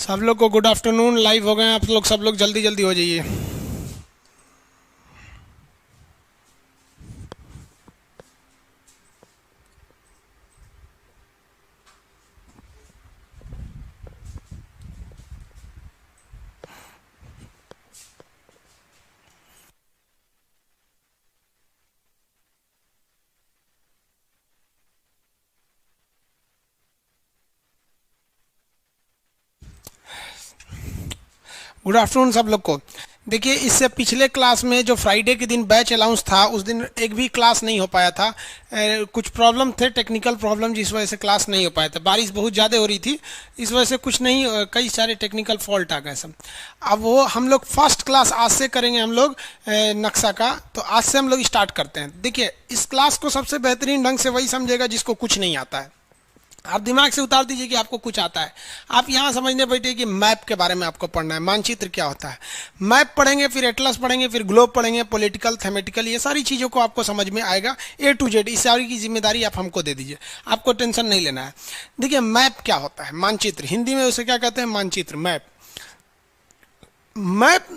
सब लोग को गुड आफ्टरनून। लाइव हो गए हैं आप लोग, सब लोग जल्दी जल्दी हो जाइए। गुड आफ्टरनून सब लोग को। देखिए, इससे पिछले क्लास में जो फ्राइडे के दिन बैच अलाउंस था उस दिन एक भी क्लास नहीं हो पाया था। कुछ प्रॉब्लम थे, टेक्निकल प्रॉब्लम, जिस वजह से क्लास नहीं हो पाया था। बारिश बहुत ज़्यादा हो रही थी, इस वजह से कुछ नहीं, कई सारे टेक्निकल फॉल्ट आ गए सब। अब वो हम लोग फर्स्ट क्लास आज से करेंगे हम लोग नक्शा का। तो आज से हम लोग स्टार्ट करते हैं। देखिए, इस क्लास को सबसे बेहतरीन ढंग से वही समझेगा जिसको कुछ नहीं आता है। आप दिमाग से उतार दीजिए कि आपको कुछ आता है। आप यहाँ समझने बैठे कि मैप के बारे में आपको पढ़ना है, मानचित्र क्या होता है। मैप पढ़ेंगे, फिर एटलस पढ़ेंगे, फिर ग्लोब पढ़ेंगे, पॉलिटिकल, थेमेटिकल, ये सारी चीज़ों को आपको समझ में आएगा ए टू जेड। इस सारी की जिम्मेदारी आप हमको दे दीजिए, आपको टेंशन नहीं लेना है। देखिए, मैप क्या होता है, मानचित्र, हिंदी में उसे क्या कहते हैं, मानचित्र, मैप। मैप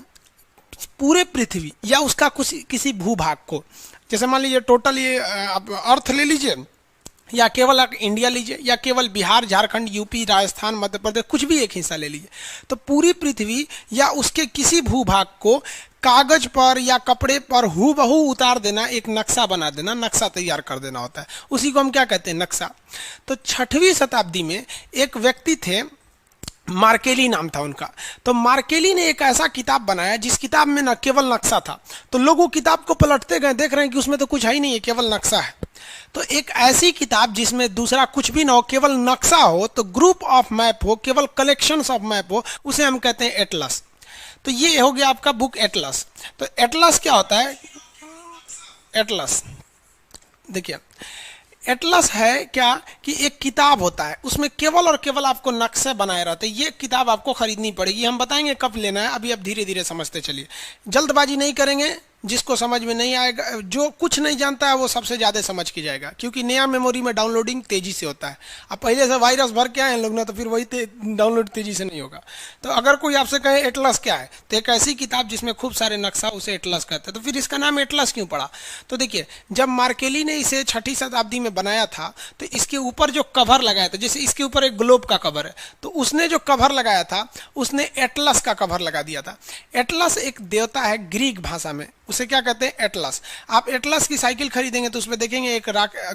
पूरे पृथ्वी या उसका कुछ किसी भूभाग को, जैसे मान लीजिए टोटल ये आप अर्थ ले लीजिए, या केवल आप इंडिया लीजिए, या केवल बिहार, झारखंड, यूपी, राजस्थान, मध्य प्रदेश, कुछ भी एक हिस्सा ले लीजिए। तो पूरी पृथ्वी या उसके किसी भूभाग को कागज पर या कपड़े पर हूबहू उतार देना, एक नक्शा बना देना, नक्शा तैयार कर देना होता है। उसी को हम क्या कहते हैं, नक्शा। तो 6वीं शताब्दी में एक व्यक्ति थे, मार्केली नाम था उनका। तो मार्केली ने एक ऐसा किताब बनाया जिस किताब में न केवल नक्शा था। तो लोग वो किताब को पलटते गए, देख रहे हैं कि उसमें तो कुछ है ही नहीं है, केवल नक्शा है। तो एक ऐसी किताब जिसमें दूसरा कुछ भी ना हो, केवल नक्शा हो, तो ग्रुप ऑफ मैप हो, केवल कलेक्शंस ऑफ मैप हो, उसे हम कहते हैं एटलस। तो ये हो गया आपका बुक एटलस। तो एटलस क्या होता है, एटलस देखिए, एटलस है क्या कि एक किताब होता है, उसमें केवल और केवल आपको नक्शे बनाए रहते हैं। ये किताब आपको खरीदनी पड़ेगी, हम बताएंगे कब लेना है, अभी आप धीरे धीरे समझते चलिए, जल्दबाजी नहीं करेंगे। जिसको समझ में नहीं आएगा, जो कुछ नहीं जानता है वो सबसे ज़्यादा समझ के जाएगा, क्योंकि नया मेमोरी में डाउनलोडिंग तेज़ी से होता है। अब पहले से वायरस भर के आए हैं लोग ना, तो फिर वही डाउनलोड तेज़ी से नहीं होगा। तो अगर कोई आपसे कहे एटलस क्या है, तो एक ऐसी किताब जिसमें खूब सारे नक्शा, उसे एटलस कहते हैं। तो फिर इसका नाम एटलस क्यों पड़ा? तो देखिए, जब मार्केली ने इसे 6वीं शताब्दी में बनाया था, तो इसके ऊपर जो कवर लगाया था, जैसे इसके ऊपर एक ग्लोब का कवर है, तो उसने जो कवर लगाया था उसने एटलस का कवर लगा दिया था। एटलस एक देवता है ग्रीक भाषा में, उसे क्या कहते हैं, एटलस। आप एटलस की साइकिल खरीदेंगे तो उसमें देखेंगे एक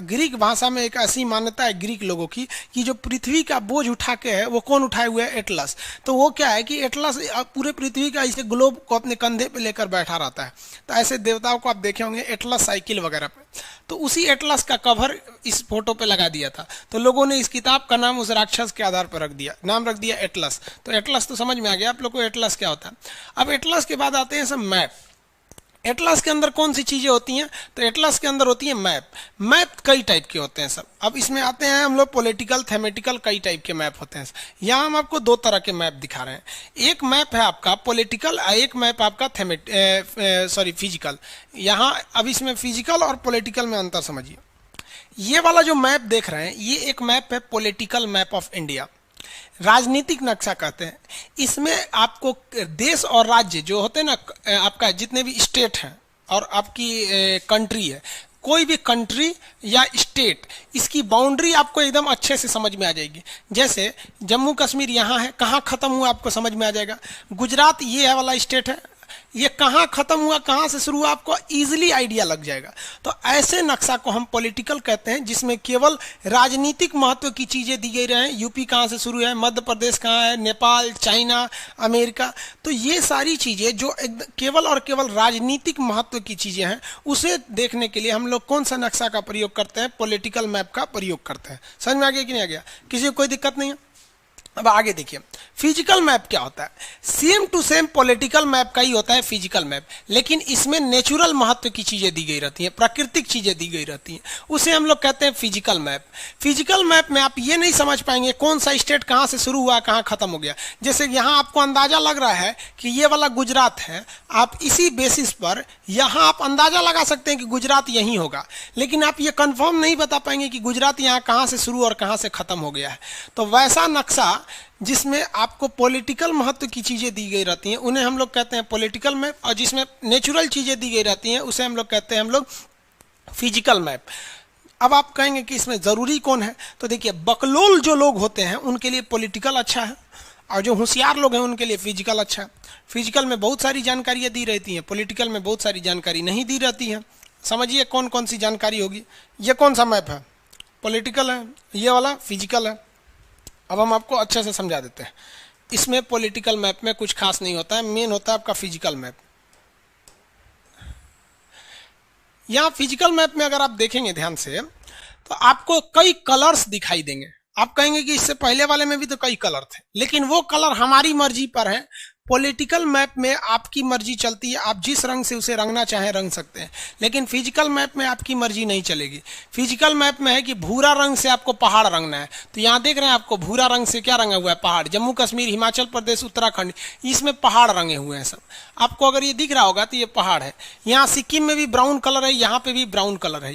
ग्रीक भाषा में एक ऐसी मान्यता है ग्रीक लोगों की कि जो पृथ्वी का बोझ उठा के है वो कौन उठाए हुए है, एटलस। तो वो क्या है कि एटलस पूरे पृथ्वी का इसे ग्लोब को अपने कंधे पे लेकर बैठा रहता है। तो ऐसे देवताओं को आप देखे होंगे एटलस साइकिल वगैरह पे। तो उसी एटलस का कवर इस फोटो पे लगा दिया था। तो लोगों ने इस किताब का नाम उस राक्षस के आधार पर रख दिया, नाम रख दिया एटलस। तो एटलस तो समझ में आ गया आप लोग को एटलस क्या होता है। अब एटलस के बाद आते हैं सब मैप। एटलस के अंदर कौन सी चीज़ें होती हैं, तो एटलस के अंदर होती है मैप। मैप कई टाइप के होते हैं सब। अब इसमें आते हैं हम लोग पॉलिटिकल, थेमेटिकल, कई टाइप के मैप होते हैं। यहाँ हम आपको 2 तरह के मैप दिखा रहे हैं। एक मैप है आपका पॉलिटिकल, एक मैप आपका फिजिकल। यहाँ अब इसमें फिजिकल और पॉलिटिकल में अंतर समझिए। ये वाला जो मैप देख रहे हैं, ये एक मैप है पॉलिटिकल मैप ऑफ इंडिया, राजनीतिक नक्शा कहते हैं। इसमें आपको देश और राज्य जो होते हैं ना, आपका जितने भी स्टेट हैं और आपकी कंट्री है, कोई भी कंट्री या स्टेट, इसकी बाउंड्री आपको एकदम अच्छे से समझ में आ जाएगी। जैसे जम्मू कश्मीर यहाँ है, कहाँ ख़त्म हुआ आपको समझ में आ जाएगा। गुजरात ये है वाला स्टेट है, ये कहाँ खत्म हुआ, कहाँ से शुरू हुआ, आपको इजीली आइडिया लग जाएगा। तो ऐसे नक्शा को हम पॉलिटिकल कहते हैं, जिसमें केवल राजनीतिक महत्व की चीज़ें दी गई रहे। यूपी कहाँ से शुरू है, मध्य प्रदेश कहाँ है, नेपाल, चाइना, अमेरिका। तो ये सारी चीज़ें जो केवल और केवल राजनीतिक महत्व की चीज़ें हैं, उसे देखने के लिए हम लोग कौन सा नक्शा का प्रयोग करते हैं, पॉलिटिकल मैप का प्रयोग करते हैं। समझ में आ गया कि नहीं आ गया? किसी को कोई दिक्कत नहीं है? अब आगे देखिए, फिजिकल मैप क्या होता है। Same to same political map का ही होता है फिजिकल मैप, लेकिन इसमें नेचुरल महत्व की चीज़ें दी गई रहती हैं, प्राकृतिक चीज़ें दी गई रहती हैं, उसे हम लोग कहते हैं फिजिकल मैप। फिजिकल मैप में आप ये नहीं समझ पाएंगे कौन सा स्टेट कहाँ से शुरू हुआ, कहाँ खत्म हो गया। जैसे यहाँ आपको अंदाजा लग रहा है कि ये वाला गुजरात है, आप इसी बेसिस पर यहाँ आप अंदाजा लगा सकते हैं कि गुजरात यहीं होगा, लेकिन आप ये कंफर्म नहीं बता पाएंगे कि गुजरात यहाँ कहाँ से शुरू और कहाँ से खत्म हो गया है। तो वैसा नक्शा जिसमें आपको पॉलिटिकल महत्व की चीज़ें दी गई रहती हैं, उन्हें हम लोग कहते हैं पॉलिटिकल मैप, और जिसमें नेचुरल चीज़ें दी गई रहती हैं उसे हम लोग कहते हैं हम लोग फिजिकल मैप। अब आप कहेंगे कि इसमें ज़रूरी कौन है, तो देखिए बकलोल जो लोग होते हैं उनके लिए पॉलिटिकल अच्छा है, और जो होशियार लोग हैं उनके लिए फिजिकल अच्छा है। फिजिकल में बहुत सारी जानकारियाँ दी रहती हैं, पॉलिटिकल में बहुत सारी जानकारी नहीं दी रहती है। समझिए कौन कौन सी जानकारी होगी। ये कौन सा मैप है, पॉलिटिकल है, ये वाला फिजिकल है। अब हम आपको अच्छे से समझा देते हैं। इसमें पॉलिटिकल मैप में कुछ खास नहीं होता है, मेन होता है आपका फिजिकल मैप। यहाँ फिजिकल मैप में अगर आप देखेंगे ध्यान से तो आपको कई कलर्स दिखाई देंगे। आप कहेंगे कि इससे पहले वाले में भी तो कई कलर थे, लेकिन वो कलर हमारी मर्जी पर है। पॉलिटिकल मैप में आपकी मर्जी चलती है, आप जिस रंग से उसे रंगना चाहें रंग सकते हैं, लेकिन फिजिकल मैप में आपकी मर्जी नहीं चलेगी। फिजिकल मैप में है कि भूरा रंग से आपको पहाड़ रंगना है, तो यहाँ देख रहे हैं आपको भूरा रंग से क्या रंगा हुआ है, पहाड़। जम्मू कश्मीर, हिमाचल प्रदेश, उत्तराखंड, इसमें पहाड़ रंगे हुए हैं सब। आपको अगर ये दिख रहा होगा तो ये पहाड़ है। यहाँ सिक्किम में भी ब्राउन कलर है, यहाँ पे भी ब्राउन कलर है।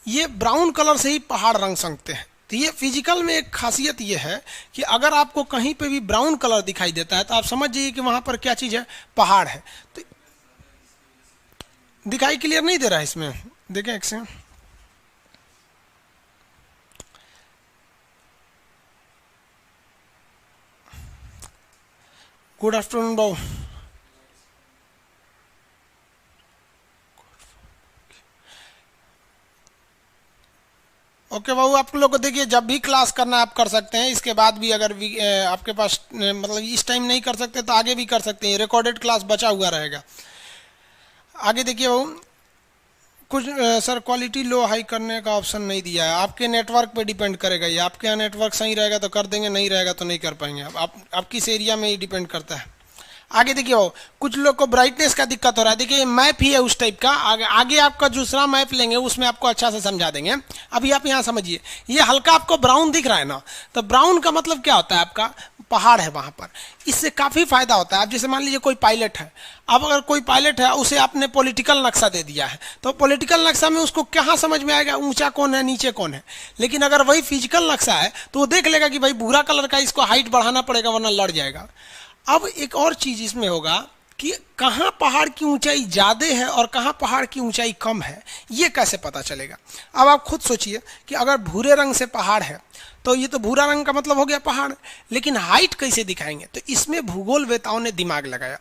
ये ब्राउन कलर से ही पहाड़ रंग सकते हैं। तो ये फिजिकल में एक खासियत ये है कि अगर आपको कहीं पे भी ब्राउन कलर दिखाई देता है तो आप समझ जाइए कि वहां पर क्या चीज़ है, पहाड़ है। तो दिखाई क्लियर नहीं दे रहा है इसमें, देखें एक से। गुड आफ्टरनून बाबू। ओके बाबू, आप लोग को देखिए जब भी क्लास करना आप कर सकते हैं। इसके बाद भी अगर आपके पास मतलब इस टाइम नहीं कर सकते तो आगे भी कर सकते हैं, रिकॉर्डेड क्लास बचा हुआ रहेगा। आगे देखिए बाबू, कुछ सर क्वालिटी लो हाई करने का ऑप्शन नहीं दिया है, आपके नेटवर्क पे डिपेंड करेगा। ये आपके यहाँ नेटवर्क सही रहेगा तो कर देंगे, नहीं रहेगा तो नहीं कर पाएंगे। आप किस एरिया में ही डिपेंड करता है। आगे देखिए वो कुछ लोग को ब्राइटनेस का दिक्कत हो रहा है। देखिए मैप ही है उस टाइप का, आगे आपका दूसरा मैप लेंगे उसमें आपको अच्छा से समझा देंगे। अभी आप यहाँ समझिए, ये हल्का आपको ब्राउन दिख रहा है ना, तो ब्राउन का मतलब क्या होता है, आपका पहाड़ है वहां पर। इससे काफी फायदा होता है। आप जैसे मान लीजिए कोई पायलट है, अब अगर कोई पायलट है उसे आपने पॉलिटिकल नक्शा दे दिया है, तो पॉलिटिकल नक्शा में उसको कहाँ समझ में आएगा ऊंचा कौन है नीचे कौन है। लेकिन अगर वही फिजिकल नक्शा है तो वो देख लेगा कि भाई भूरा कलर का, इसको हाइट बढ़ाना पड़ेगा वरना लड़ जाएगा। अब एक और चीज इसमें होगा कि कहाँ पहाड़ की ऊंचाई ज्यादा है और कहाँ पहाड़ की ऊंचाई कम है, ये कैसे पता चलेगा। अब आप खुद सोचिए कि अगर भूरे रंग से पहाड़ है तो ये तो भूरा रंग का मतलब हो गया पहाड़, लेकिन हाइट कैसे दिखाएंगे। तो इसमें भूगोलवेताओं ने दिमाग लगाया।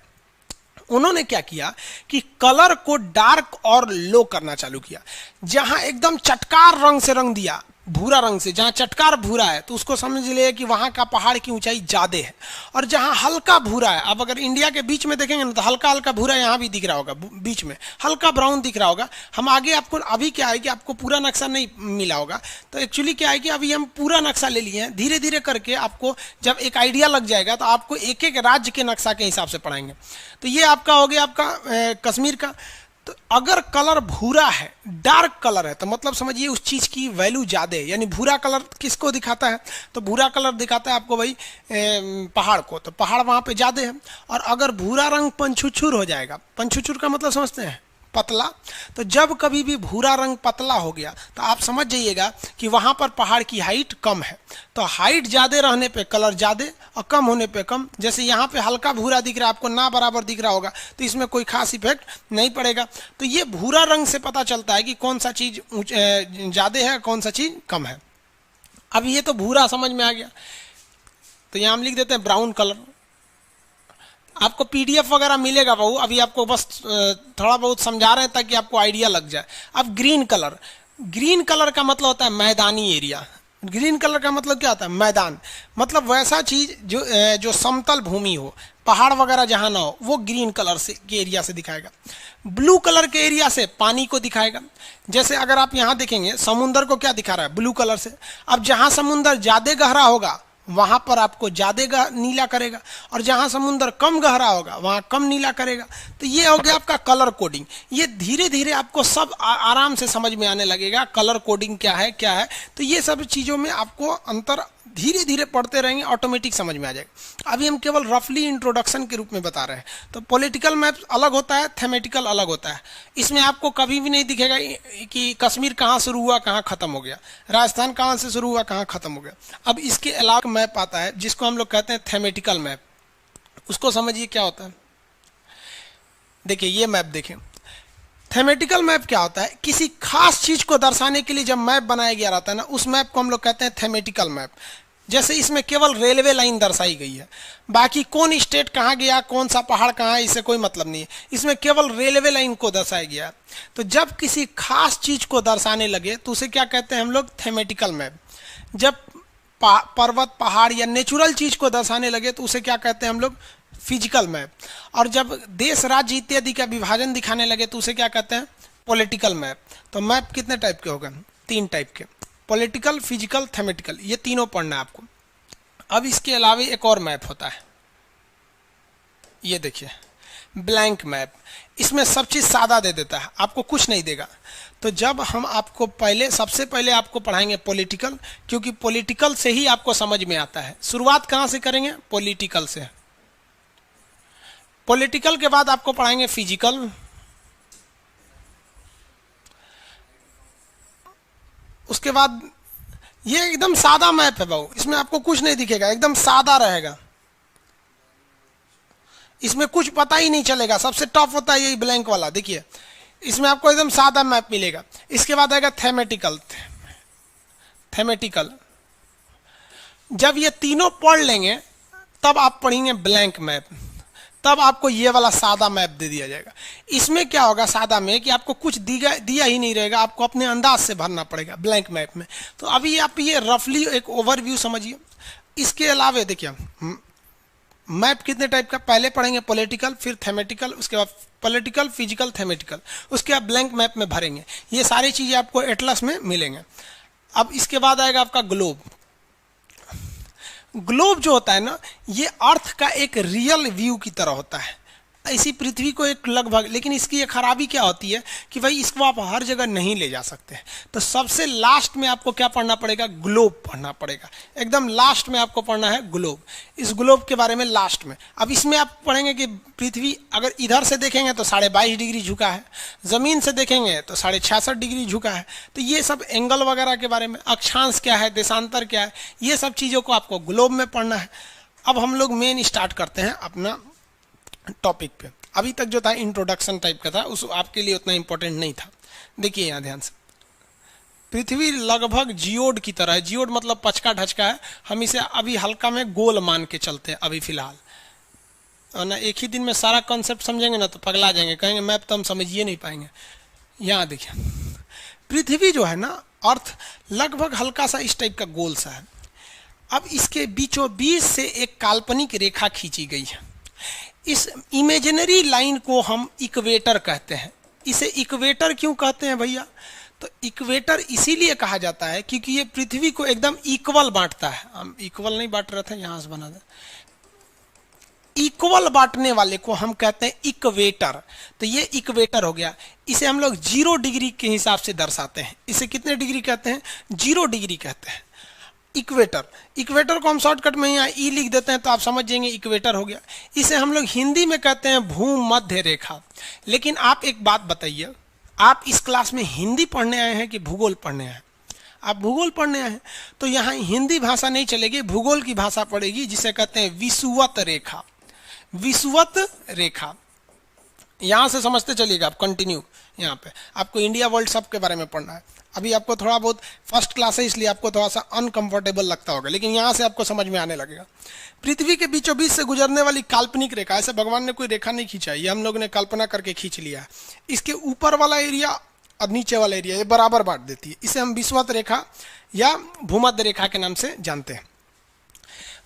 उन्होंने क्या किया कि कलर को डार्क और लो करना चालू किया। जहां एकदम चटकार रंग से रंग दिया, भूरा रंग से, जहां चटकार भूरा है तो उसको समझ लिए कि वहां का पहाड़ की ऊंचाई ज्यादा है। और जहां हल्का भूरा है, अब अगर इंडिया के बीच में देखेंगे ना तो हल्का हल्का भूरा यहाँ भी दिख रहा होगा, बीच में हल्का ब्राउन दिख रहा होगा। हम आगे आपको, अभी क्या है कि आपको पूरा नक्शा नहीं मिला होगा, तो एक्चुअली क्या है कि अभी हम पूरा नक्शा ले लिए हैं। धीरे धीरे करके आपको जब एक आइडिया लग जाएगा तो आपको एक एक राज्य के नक्शा के हिसाब से पढ़ाएंगे। तो ये आपका हो गया आपका कश्मीर का। तो अगर कलर भूरा है, डार्क कलर है, तो मतलब समझिए उस चीज की वैल्यू ज्यादा है। यानी भूरा कलर किसको दिखाता है, तो भूरा कलर दिखाता है आपको भाई पहाड़ को, तो पहाड़ वहां पे ज्यादा है। और अगर भूरा रंग पंचुचुर हो जाएगा, पंचुचुर का मतलब समझते हैं पतला, तो जब कभी भी भूरा रंग पतला हो गया तो आप समझ जाइएगा कि वहां पर पहाड़ की हाइट कम है। तो हाइट ज्यादा रहने पे कलर ज्यादा और कम होने पे कम। जैसे यहाँ पे हल्का भूरा दिख रहा है, आपको ना बराबर दिख रहा होगा, तो इसमें कोई खास इफेक्ट नहीं पड़ेगा। तो ये भूरा रंग से पता चलता है कि कौन सा चीज ज्यादा है कौन सा चीज कम है। अब ये तो भूरा समझ में आ गया, तो यहाँ हम लिख देते हैं ब्राउन कलर। आपको पीडीएफ वगैरह मिलेगा बहू, अभी आपको बस थोड़ा बहुत समझा रहे हैं ताकि आपको आइडिया लग जाए। अब ग्रीन कलर, ग्रीन कलर का मतलब होता है मैदानी एरिया। ग्रीन कलर का मतलब क्या होता है, मैदान, मतलब वैसा चीज जो समतल भूमि हो, पहाड़ वगैरह जहां ना हो, वो ग्रीन कलर से के एरिया से दिखाएगा। ब्लू कलर के एरिया से पानी को दिखाएगा। जैसे अगर आप यहाँ देखेंगे समुद्र को क्या दिखा रहा है, ब्लू कलर से। अब जहां समुद्र ज्यादा गहरा होगा वहां पर आपको ज्यादा नीला करेगा, और जहां समुद्र कम गहरा होगा वहां कम नीला करेगा। तो ये हो गया आपका कलर कोडिंग। ये धीरे धीरे आपको सब आराम से समझ में आने लगेगा कलर कोडिंग क्या है क्या है। तो ये सब चीजों में आपको अंतर धीरे धीरे पढ़ते रहेंगे, ऑटोमेटिक समझ में आ जाएगा। अभी हम केवल रफली इंट्रोडक्शन के रूप में बता रहे हैं। तो पॉलिटिकल मैप अलग होता है, थेमेटिकल अलग होता है। इसमें आपको कभी भी नहीं दिखेगा कि कश्मीर कहाँ शुरू हुआ कहाँ खत्म हो गया, राजस्थान कहाँ से शुरू हुआ कहाँ खत्म हो गया। अब इसके अलावा मैप आता है जिसको हम लोग कहते हैं थेमेटिकल मैप। उसको समझिए क्या होता है। देखिए ये मैप देखें, थेमेटिकल मैप क्या होता है, किसी खास चीज को दर्शाने के लिए जब मैप बनाया गया रहता है ना, उस मैप को हम लोग कहते हैं थेमेटिकल मैप। जैसे इसमें केवल रेलवे लाइन दर्शाई गई है, बाकी कौन स्टेट कहाँ गया, कौन सा पहाड़ कहाँ है, इससे कोई मतलब नहीं है। इसमें केवल रेलवे लाइन को दर्शाया गया। तो जब किसी खास चीज को दर्शाने लगे तो उसे क्या कहते हैं हम लोग, थेमेटिकल मैप। जब पर्वत पहाड़ या नेचुरल चीज को दर्शाने लगे तो उसे क्या कहते हैं हम लोग, फिजिकल मैप। और जब देश राज्य इत्यादि का विभाजन दिखाने लगे तो उसे क्या कहते हैं, पॉलिटिकल मैप। तो मैप कितने टाइप के हो गए, 3 टाइप के, पॉलिटिकल, फिजिकल, थेमेटिकल, ये तीनों पढ़ना है आपको। अब इसके अलावा एक और मैप होता है, ये देखिए ब्लैंक मैप। इसमें सब चीज सादा दे देता है, आपको कुछ नहीं देगा। तो जब हम आपको सबसे पहले आपको पढ़ाएंगे पॉलिटिकल, क्योंकि पॉलिटिकल से ही आपको समझ में आता है। शुरुआत कहाँ से करेंगे, पॉलिटिकल से। पॉलिटिकल के बाद आपको पढ़ाएंगे फिजिकल, उसके बाद ये एकदम सादा मैप है बाबू, इसमें आपको कुछ नहीं दिखेगा, एकदम सादा रहेगा, इसमें कुछ पता ही नहीं चलेगा। सबसे टफ होता है यही ब्लैंक वाला, देखिए इसमें आपको एकदम सादा मैप मिलेगा। इसके बाद आएगा थेमेटिकल। थेमेटिकल जब ये तीनों पढ़ लेंगे तब आप पढ़ेंगे ब्लैंक मैप, तब आपको ये वाला सादा मैप दे दिया जाएगा। इसमें क्या होगा सादा में कि आपको कुछ दिया ही नहीं रहेगा, आपको अपने अंदाज से भरना पड़ेगा ब्लैंक मैप में। तो अभी आप ये रफली एक ओवरव्यू समझिए। इसके अलावा देखिए मैप कितने टाइप का, पहले पढ़ेंगे पॉलिटिकल, फिर थेमेटिकल, उसके बाद पॉलिटिकल, फिजिकल, थेमेटिकल, उसके बाद ब्लैंक मैप में भरेंगे। ये सारी चीजें आपको एटलस में मिलेंगे। अब इसके बाद आएगा आपका ग्लोब। ग्लोब जो होता है ना, ये अर्थ का एक रियल व्यू की तरह होता है, इसी पृथ्वी को एक लगभग। लेकिन इसकी एक खराबी क्या होती है कि भाई इसको आप हर जगह नहीं ले जा सकते। तो सबसे लास्ट में आपको क्या पढ़ना पड़ेगा, ग्लोब पढ़ना पड़ेगा। एकदम लास्ट में आपको पढ़ना है ग्लोब। इस ग्लोब के बारे में लास्ट में। अब इसमें आप पढ़ेंगे कि पृथ्वी अगर इधर से देखेंगे तो 22.5 डिग्री झुका है, जमीन से देखेंगे तो 66.5 डिग्री झुका है। तो ये सब एंगल वगैरह के बारे में, अक्षांश क्या है, देशांतर क्या है, ये सब चीज़ों को आपको ग्लोब में पढ़ना है। अब हम लोग मेन स्टार्ट करते हैं अपना टॉपिक पे। अभी तक जो था इंट्रोडक्शन टाइप का था, उस आपके लिए उतना इंपॉर्टेंट नहीं था। देखिए यहाँ ध्यान से, पृथ्वी लगभग जियोड की तरह है। जियोड मतलब पचका ढचका है। हम इसे अभी हल्का में गोल मान के चलते हैं अभी फिलहाल, और ना एक ही दिन में सारा कॉन्सेप्ट समझेंगे ना तो पगला जाएंगे, कहेंगे मैप तो हम समझिए नहीं पाएंगे। यहाँ देखिए पृथ्वी जो है ना, अर्थ लगभग हल्का सा इस टाइप का गोल सा है। अब इसके बीचों बीच से एक काल्पनिक रेखा खींची गई है। इस इमेजिनरी लाइन को हम इक्वेटर कहते हैं। इसे इक्वेटर क्यों कहते हैं भैया, तो इक्वेटर इसीलिए कहा जाता है क्योंकि ये पृथ्वी को एकदम इक्वल बांटता है। हम इक्वल नहीं बांट रहे थे, यहां से बना दे, इक्वल बांटने वाले को हम कहते हैं इक्वेटर। तो ये इक्वेटर हो गया। इसे हम लोग 0 डिग्री के हिसाब से दर्शाते हैं। इसे कितने डिग्री कहते हैं, 0 डिग्री कहते हैं इक्वेटर। इक्वेटर को हम शॉर्टकट में यहाँ ई लिख देते हैं तो आप समझ जाएंगे इक्वेटर हो गया। इसे हम लोग हिंदी में कहते हैं भूमध्य रेखा। लेकिन आप एक बात बताइए, आप इस क्लास में हिंदी पढ़ने आए हैं कि भूगोल पढ़ने आए हैं? आप भूगोल पढ़ने आए हैं तो यहाँ हिंदी भाषा नहीं चलेगी, भूगोल की भाषा पड़ेगी, जिसे कहते हैं विषुवत रेखा। विषुवत रेखा यहाँ से समझते चलिएगा आप। कंटिन्यू यहाँ पे आपको इंडिया वर्ल्ड सब के बारे में पढ़ना है। अभी आपको थोड़ा बहुत फर्स्ट क्लास है इसलिए आपको थोड़ा सा अनकंफर्टेबल लगता होगा, लेकिन यहाँ से आपको समझ में आने लगेगा। पृथ्वी के बीचों बीच से गुजरने वाली काल्पनिक रेखा, ऐसे भगवान ने कोई रेखा नहीं खींचा, ये हम लोग ने कल्पना करके खींच लिया है। इसके ऊपर वाला एरिया और नीचे वाला एरिया ये बराबर बांट देती है। इसे हम विषुवत रेखा या भूमध्य रेखा के नाम से जानते हैं।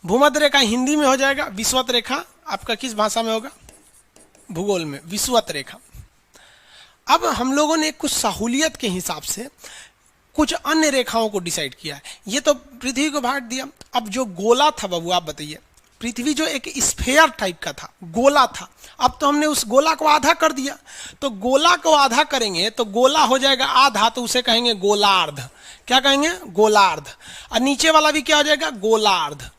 भूमध्य रेखा हिंदी में हो जाएगा, विषुवत रेखा आपका किस भाषा में होगा, भूगोल में विषुवत रेखा। अब हम लोगों ने कुछ सहूलियत के हिसाब से कुछ अन्य रेखाओं को डिसाइड किया है। ये तो पृथ्वी को बांट दिया। अब जो गोला था बाबू, आप बताइए, पृथ्वी जो एक स्फेयर टाइप का था, गोला था, अब तो हमने उस गोला को आधा कर दिया। तो गोला को आधा करेंगे तो गोला हो जाएगा आधा, तो उसे कहेंगे गोलार्ध। क्या कहेंगे, गोलार्ध। और नीचे वाला भी क्या हो जाएगा, गोलार्ध,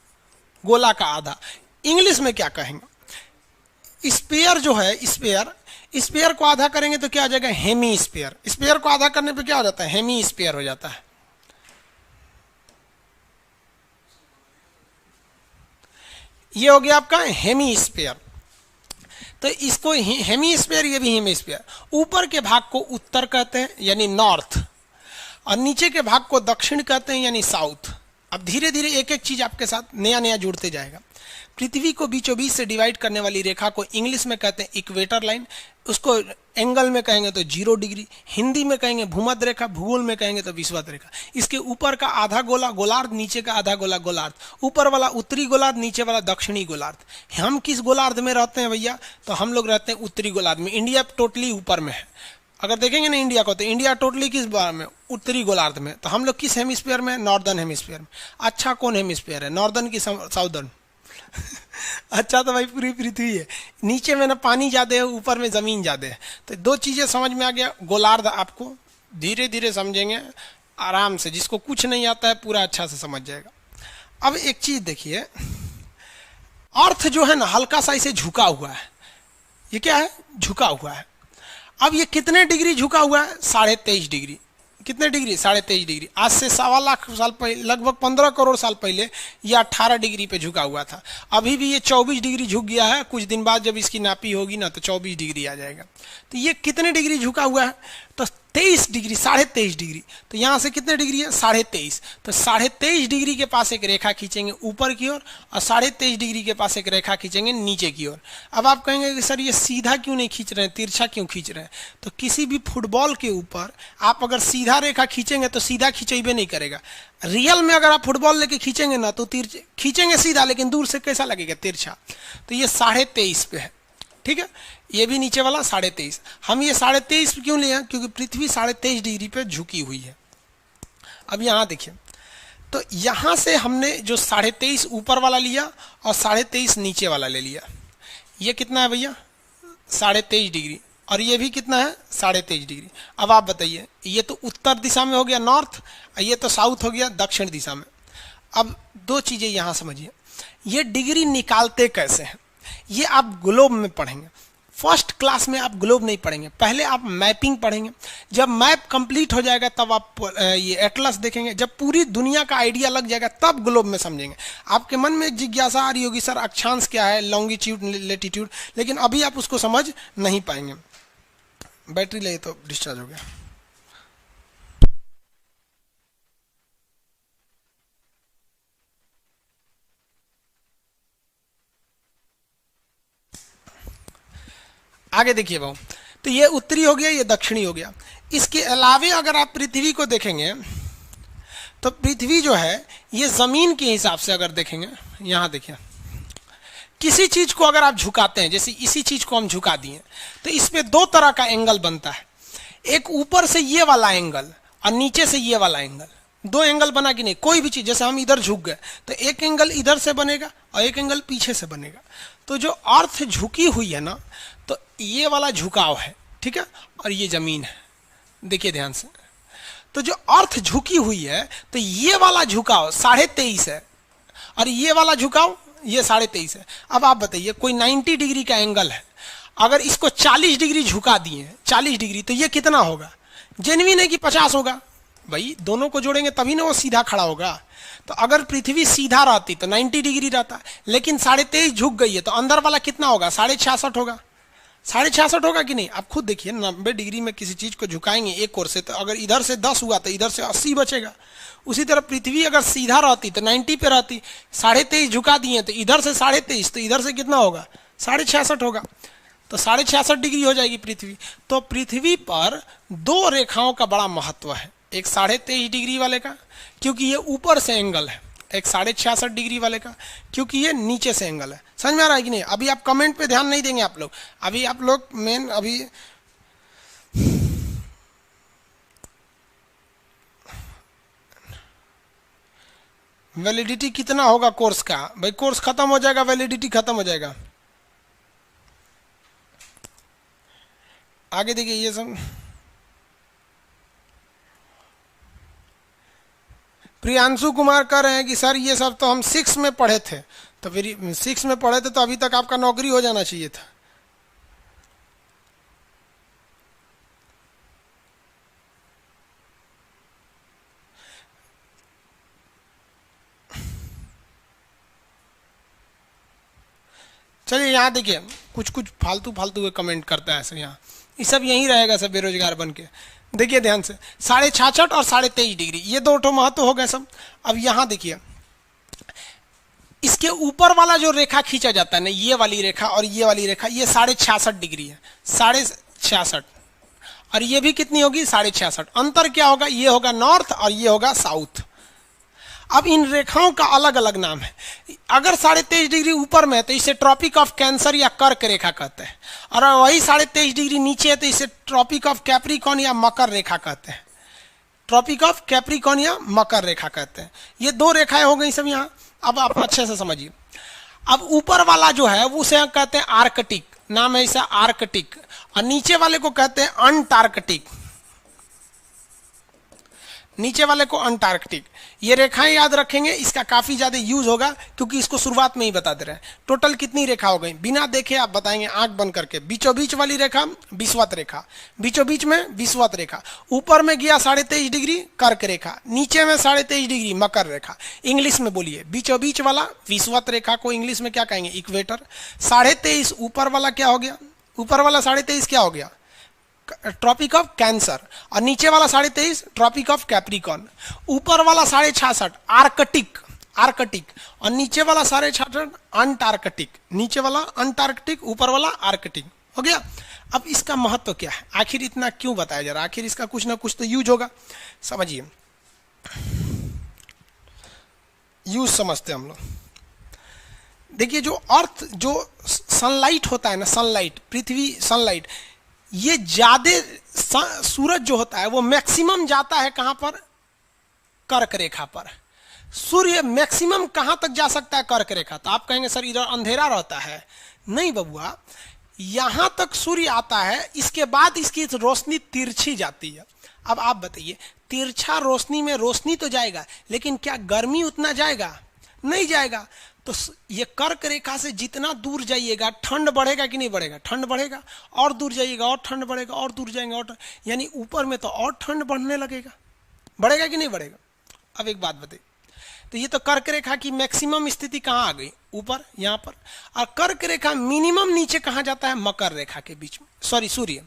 गोला का आधा। इंग्लिश में क्या कहेंगे, स्पेयर जो है, स्पेयर, स्पेयर को आधा करेंगे तो क्या हो जाएगा, हेमी स्पेयर। स्पेयर को आधा करने पे क्या हो जाता है, हेमी स्पेयर हो जाता है। ये हो गया आपका हेमी स्पेयर। तो इसको हेमी स्पेयर, ये भी हेमी स्पेयर। ऊपर के भाग को उत्तर कहते हैं यानी नॉर्थ, और नीचे के भाग को दक्षिण कहते हैं यानी साउथ। अब धीरे धीरे एक एक चीज आपके साथ नया नया जुड़ते जाएगा। पृथ्वी को बीचों बीच से डिवाइड करने वाली रेखा को इंग्लिश में कहते हैं इक्वेटर लाइन, उसको एंगल में कहेंगे तो 0 डिग्री, हिंदी में कहेंगे भूमध्य रेखा, भूगोल में कहेंगे तो विषुवत रेखा। इसके ऊपर का आधा गोला गोलार्ध, नीचे का आधा गोला गोलार्ध, ऊपर वाला उत्तरी गोलार्ध, नीचे वाला दक्षिणी गोलार्ध। हम किस गोलार्ध में रहते हैं भैया, तो हम लोग रहते हैं उत्तरी गोलार्ध में। इंडिया टोटली ऊपर में है। अगर देखेंगे ना इंडिया को, तो इंडिया टोटली किस बार में, उत्तरी गोलार्ध में। तो हम लोग किस हेमिस्फीयर में, नॉर्दर्न हेमिस्फीयर में। अच्छा कौन हेमिस्फीयर है, नॉर्दर्न की साउदर्न? अच्छा तो भाई पूरी पृथ्वी है। नीचे में ना पानी ज्यादा है, ऊपर में जमीन ज्यादा है। तो दो चीजें समझ में आ गया। गोलार्ध आपको धीरे धीरे समझेंगे आराम से, जिसको कुछ नहीं आता है पूरा अच्छा से समझ जाएगा। अब एक चीज देखिए, अर्थ जो है ना हल्का सा इसे झुका हुआ है। ये क्या है, झुका हुआ है। अब ये कितने डिग्री झुका हुआ है, 23.5 डिग्री। कितने डिग्री, 23.5 डिग्री। आज से 1.25 लाख साल पहले, लगभग 15 करोड़ साल पहले ये 18 डिग्री पे झुका हुआ था। अभी भी ये 24 डिग्री झुक गया है। कुछ दिन बाद जब इसकी नापी होगी ना तो 24 डिग्री आ जाएगा। तो ये कितने डिग्री झुका हुआ है, तो 23 डिग्री, 23.5 डिग्री। तो यहाँ से कितने डिग्री है, 23.5। तो 23.5 डिग्री के पास एक रेखा खींचेंगे ऊपर की ओर, और 23.5 डिग्री के पास एक रेखा खींचेंगे नीचे की ओर। अब आप कहेंगे कि सर ये सीधा क्यों नहीं खींच रहे हैं, तिरछा क्यों खींच रहे हैं? तो किसी भी फुटबॉल के ऊपर आप अगर सीधा रेखा खींचेंगे तो सीधा खींचेबे नहीं करेगा। रियल में अगर आप फुटबॉल लेके खींचेंगे ना तो तिरछा खींचेंगे सीधा, लेकिन दूर से कैसा लगेगा, तिरछा। तो ये 23.5 पे है, ठीक है। ये भी नीचे वाला 23.5। हम ये 23.5 क्यों लिए हैं, क्योंकि पृथ्वी 23.5 डिग्री पे झुकी हुई है। अब यहाँ देखिए, तो यहाँ से हमने जो 23.5 ऊपर वाला लिया और 23.5 नीचे वाला ले लिया। ये कितना है भैया, 23.5 डिग्री, और ये भी कितना है, 23.5 डिग्री। अब आप बताइए, ये तो उत्तर दिशा में हो गया नॉर्थ, ये तो साउथ हो गया दक्षिण दिशा में। अब दो चीजें यहाँ समझिए, ये डिग्री निकालते कैसे हैं, ये आप ग्लोब में पढ़ेंगे। फर्स्ट क्लास में आप ग्लोब नहीं पढ़ेंगे, पहले आप मैपिंग पढ़ेंगे। जब मैप कंप्लीट हो जाएगा तब आप ये एटलस देखेंगे। जब पूरी दुनिया का आइडिया लग जाएगा तब ग्लोब में समझेंगे। आपके मन में एक जिज्ञासा आ रही होगी, सर अक्षांश क्या है, लॉन्गिट्यूड लेटीट्यूड, लेकिन अभी आप उसको समझ नहीं पाएंगे। बैटरी ले तो डिस्चार्ज हो गया। आगे देखिए भाऊ, तो ये उत्तरी हो गया, ये दक्षिणी हो गया। इसके अलावे अगर आप पृथ्वी को देखेंगे तो पृथ्वी जो है ये जमीन के हिसाब से अगर देखेंगे, यहां देखिए, किसी चीज को अगर आप झुकाते हैं, जैसे इसी चीज को हम झुका दिए, तो इसमें दो तरह का एंगल बनता है। एक ऊपर से ये वाला एंगल और नीचे से ये वाला एंगल, दो एंगल बना कि नहीं। कोई भी चीज, जैसे हम इधर झुक गए तो एक एंगल इधर से बनेगा और एक एंगल पीछे से बनेगा। तो जो अर्थ झुकी हुई है ना, तो ये वाला झुकाव है, ठीक है, और ये जमीन है। देखिए ध्यान से, तो जो अर्थ झुकी हुई है तो ये वाला झुकाव 23.5 है, और ये वाला झुकाव ये 23.5 है। अब आप बताइए, कोई 90 डिग्री का एंगल है, अगर इसको 40 डिग्री झुका दिए, 40 डिग्री, तो ये कितना होगा, जेन्युइन है कि 50 होगा? भाई दोनों को जोड़ेंगे तभी ना वो सीधा खड़ा होगा। तो अगर पृथ्वी सीधा रहती तो 90 डिग्री रहता, लेकिन 23.5 झुक गई है, तो अंदर वाला कितना होगा, 66.5 होगा। 66.5 होगा कि नहीं? आप खुद देखिए, 90 डिग्री में किसी चीज को झुकाएंगे एक ओर से, तो अगर इधर से 10 हुआ तो इधर से 80 बचेगा। उसी तरह पृथ्वी अगर सीधा रहती तो 90 पे रहती, 23.5 झुका दिए तो इधर से 23.5, तो इधर से कितना होगा, 66.5 होगा। तो 66.5 डिग्री हो जाएगी पृथ्वी। तो पृथ्वी पर दो रेखाओं का बड़ा महत्व है, एक 23.5 डिग्री वाले का क्योंकि ये ऊपर से एंगल है, एक 66.5 डिग्री वाले का क्योंकि ये नीचे से एंगल है। समझ में आ रहा है कि नहीं? अभी आप कमेंट पे ध्यान नहीं देंगे आप लोग, अभी आप लोग मेन अभी वैलिडिटी कितना होगा कोर्स का? भाई कोर्स खत्म हो जाएगा, वैलिडिटी खत्म हो जाएगा। आगे देखिए, ये सब प्रियांशु कुमार कह रहे हैं कि सर ये सब तो हम 6 में पढ़े थे, तो फिर 6 में पढ़े थे तो अभी तक आपका नौकरी हो जाना चाहिए था। चलिए यहाँ देखिए, कुछ कुछ फालतू फालतू के कमेंट करता है सर, यहाँ ये सब यहीं रहेगा सब बेरोजगार बन के। देखिए ध्यान से, 66.5 और 23.5 डिग्री, ये दो ठो महत्व हो गए सब। अब यहाँ देखिए, इसके ऊपर वाला जो रेखा खींचा जाता है ना, ये वाली रेखा और ये वाली रेखा, ये 66.5 डिग्री है, 66.5, और ये भी कितनी होगी 66.5। अंतर क्या होगा, ये होगा नॉर्थ और ये होगा साउथ। अब इन रेखाओं का अलग अलग नाम है। अगर 23.5 डिग्री ऊपर में है तो इसे ट्रॉपिक ऑफ कैंसर या कर्क रेखा कहते हैं, और वही 23.5 डिग्री नीचे है तो इसे ट्रॉपिक ऑफ कैप्रिकॉन या मकर रेखा कहते हैं। ट्रॉपिक ऑफ कैप्रिकॉन या मकर रेखा कहते हैं। ये दो रेखाएं हो गई सब यहाँ। अब आप अच्छे से समझिए। अब ऊपर वाला जो है वो उसे कहते हैं आर्कटिक, नाम है इसे आर्कटिक, और नीचे वाले को कहते हैं अंटार्कटिक, नीचे वाले को अंटार्कटिक। ये रेखाएं याद रखेंगे, इसका काफी ज्यादा यूज होगा क्योंकि इसको शुरुआत में ही बता दे रहे हैं। टोटल कितनी रेखा हो गई बिना देखे आप बताएंगे आंख बंद करके। बीचों बीच वाली रेखा विषुवत रेखा, बीचों बीच में विषुवत रेखा, ऊपर में गया 23.5 डिग्री कर्क रेखा, नीचे में 23.5 डिग्री मकर रेखा। इंग्लिश में बोलिए, बीचों बीच वाला विषुवत रेखा को इंग्लिश में क्या कहेंगे, इक्वेटर। 23.5 ऊपर वाला क्या हो गया, ऊपर वाला 23.5 क्या हो गया, ट्रॉपिक ऑफ कैंसर, और नीचे वाला 23.5 ट्रॉपिक ऑफ कैप्रिकॉन। ऊपर वाला 66.5 आर्कटिक, आर्कटिक, और नीचे वाला 66.5 अंटार्कटिक, नीचे वाला अंटार्कटिक, ऊपर वाला आर्कटिक। हो गया। अब इसका महत्व क्या है, आखिर इतना क्यों बताया जा रहा है, आखिर इसका कुछ ना कुछ तो यूज होगा। समझिए, यूज समझते हम लोग। देखिए, जो अर्थ, जो सनलाइट होता है ना, सनलाइट, पृथ्वी सनलाइट, ये ज्यादा सूरज जो होता है वो मैक्सिमम जाता है कहां पर, कर्क रेखा पर। सूर्य मैक्सिमम कहां तक जा सकता है, कर्क रेखा। तो आप कहेंगे सर इधर अंधेरा रहता है। नहीं बबुआ, यहां तक सूर्य आता है, इसके बाद इसकी रोशनी तिरछी जाती है। अब आप बताइए, तिरछा रोशनी में रोशनी तो जाएगा, लेकिन क्या गर्मी उतना जाएगा, नहीं जाएगा। तो ये कर्क रेखा से जितना दूर जाइएगा ठंड बढ़ेगा कि नहीं बढ़ेगा, ठंड बढ़ेगा, और दूर जाइएगा और ठंड बढ़ेगा, और दूर जाएंगे और यानी ऊपर में तो और ठंड बढ़ने लगेगा, बढ़ेगा कि नहीं बढ़ेगा। अब एक बात बताइए, तो ये तो कर्क रेखा की मैक्सिमम स्थिति कहाँ आ गई, ऊपर यहाँ पर, और कर्क रेखा मिनिमम नीचे कहाँ जाता है, मकर रेखा के बीच में, सॉरी सूर्य।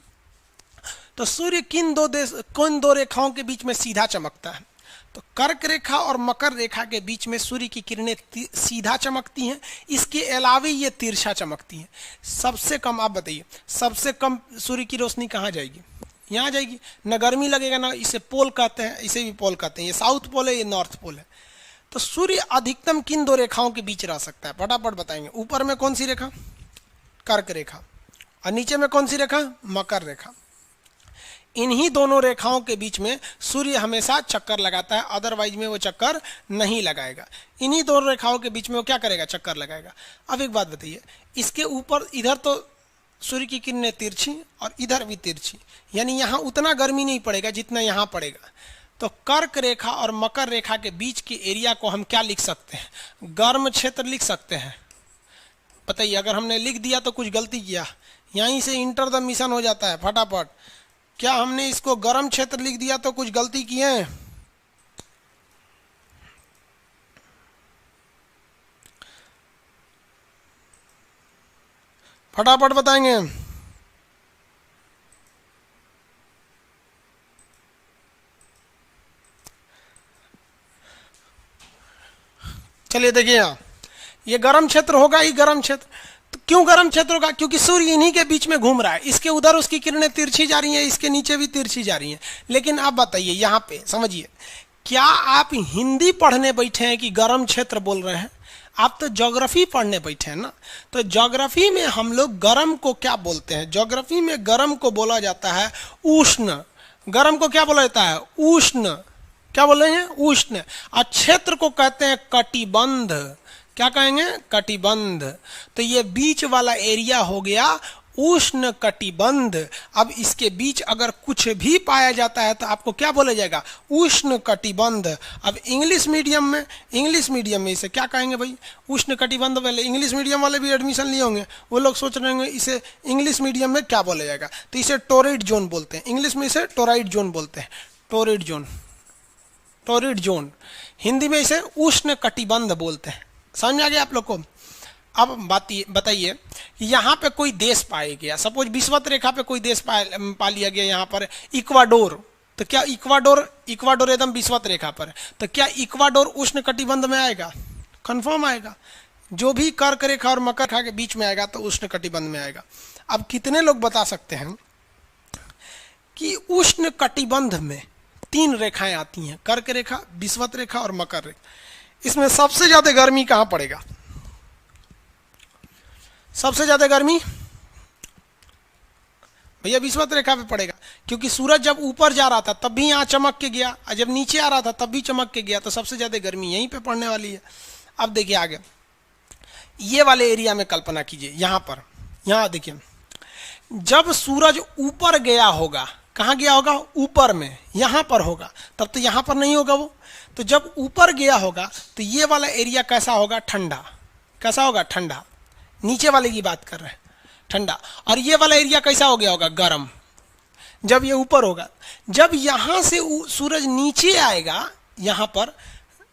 तो सूर्य किन दो रेखाओं के बीच में सीधा चमकता है, तो कर्क रेखा और मकर रेखा के बीच में सूर्य की किरणें सीधा चमकती हैं, इसके अलावा ये तिरछा चमकती हैं। सबसे कम, आप बताइए, सबसे कम सूर्य की रोशनी कहाँ जाएगी, यहाँ जाएगी, न गर्मी लगेगा, ना इसे पोल कहते हैं, इसे भी पोल कहते हैं, ये साउथ पोल है, ये नॉर्थ पोल है। तो सूर्य अधिकतम किन दो रेखाओं के बीच रह सकता है, फटाफट बताएंगे। ऊपर में कौन सी रेखा, कर्क रेखा, और नीचे में कौन सी रेखा, मकर रेखा। इन्हीं दोनों रेखाओं के बीच में सूर्य हमेशा चक्कर लगाता है, अदरवाइज में वो चक्कर नहीं लगाएगा। इन्हीं दोनों रेखाओं के बीच में वो क्या करेगा, चक्कर लगाएगा। अब एक बात बताइए, इसके ऊपर इधर तो सूर्य की किरणें तिरछी और इधर भी तिरछी, यानी यहाँ उतना गर्मी नहीं पड़ेगा जितना यहाँ पड़ेगा। तो कर्क रेखा और मकर रेखा के बीच के एरिया को हम क्या लिख सकते हैं, गर्म क्षेत्र लिख सकते हैं। बताइए, अगर हमने लिख दिया तो कुछ गलती किया, यहीं से इंटर द मिशन हो जाता है फटाफट। क्या हमने इसको गर्म क्षेत्र लिख दिया तो कुछ गलती किए हैं? फटाफट बताएंगे। चलिए देखिए, यहाँ ये गर्म क्षेत्र होगा ही, गर्म क्षेत्र। तो क्यों गर्म क्षेत्र होगा, क्योंकि सूर्य इन्हीं के बीच में घूम रहा है, इसके उधर उसकी किरणें तिरछी जा रही हैं, इसके नीचे भी तिरछी जा रही हैं। लेकिन आप बताइए, यहाँ पे समझिए, क्या आप हिंदी पढ़ने बैठे हैं कि गर्म क्षेत्र बोल रहे हैं? आप तो ज्योग्राफी पढ़ने बैठे हैं ना। तो ज्योग्राफी में हम लोग गर्म को क्या बोलते हैं, ज्योग्राफी में गर्म को बोला जाता है उष्ण। गर्म को क्या बोला जाता है, उष्ण। क्या बोल रहे हैं, उष्ण। और क्षेत्र को कहते हैं कटिबंध। क्या कहेंगे, कटिबंध। तो ये बीच वाला एरिया हो गया उष्ण कटिबंध। अब इसके बीच अगर कुछ भी पाया जाता है तो आपको क्या बोला जाएगा, उष्ण कटिबंध। अब इंग्लिश मीडियम में इसे क्या कहेंगे भाई, उष्ण कटिबंध वाले। इंग्लिश मीडियम वाले भी एडमिशन लिए होंगे, वो लोग सोच रहे होंगे इसे इंग्लिश मीडियम में क्या बोला जाएगा, तो इसे टोरिड जोन बोलते हैं, इंग्लिश में इसे टोराइड जोन बोलते हैं, टोरिड जोन। हिंदी में इसे उष्ण कटिबंध बोलते हैं। समझ में आ गया आप लोग को। अब बताइए कि यहाँ पे कोई देश पाया गया, सपोज विषुवत रेखा पे कोई देश पा लिया गया, यहाँ पर इक्वाडोर, तो क्या इक्वाडोर एकदम विषुवत रेखा पर है, तो क्या इक्वाडोर उष्ण कटिबंध में आएगा, कंफर्म आएगा। जो भी कर्क रेखा और मकर रेखा के बीच में आएगा तो उष्ण कटिबंध में आएगा। अब कितने लोग बता सकते हैं कि उष्ण कटिबंध में 3 रेखाएं आती हैं, कर्क रेखा, विषुवत रेखा और मकर रेखा। इसमें सबसे ज्यादा गर्मी कहाँ पड़ेगा, सबसे ज्यादा गर्मी भैया विषुवत रेखा पे पड़ेगा, क्योंकि सूरज जब ऊपर जा रहा था तब भी यहाँ चमक के गया, और जब नीचे आ रहा था तब भी चमक के गया, तो सबसे ज्यादा गर्मी यहीं पे पड़ने वाली है। अब देखिए आगे ये वाले एरिया में कल्पना कीजिए, यहाँ देखिए, जब सूरज ऊपर गया होगा, कहाँ गया होगा, ऊपर में, यहाँ पर होगा, तब तो यहाँ पर नहीं होगा वो, तो जब ऊपर गया होगा तो ये वाला एरिया कैसा होगा, ठंडा। कैसा होगा, ठंडा। नीचे वाले की बात कर रहे हैं, ठंडा। और ये वाला एरिया कैसा हो गया होगा, गर्म, जब ये ऊपर होगा। जब यहां से सूरज नीचे आएगा, यहां पर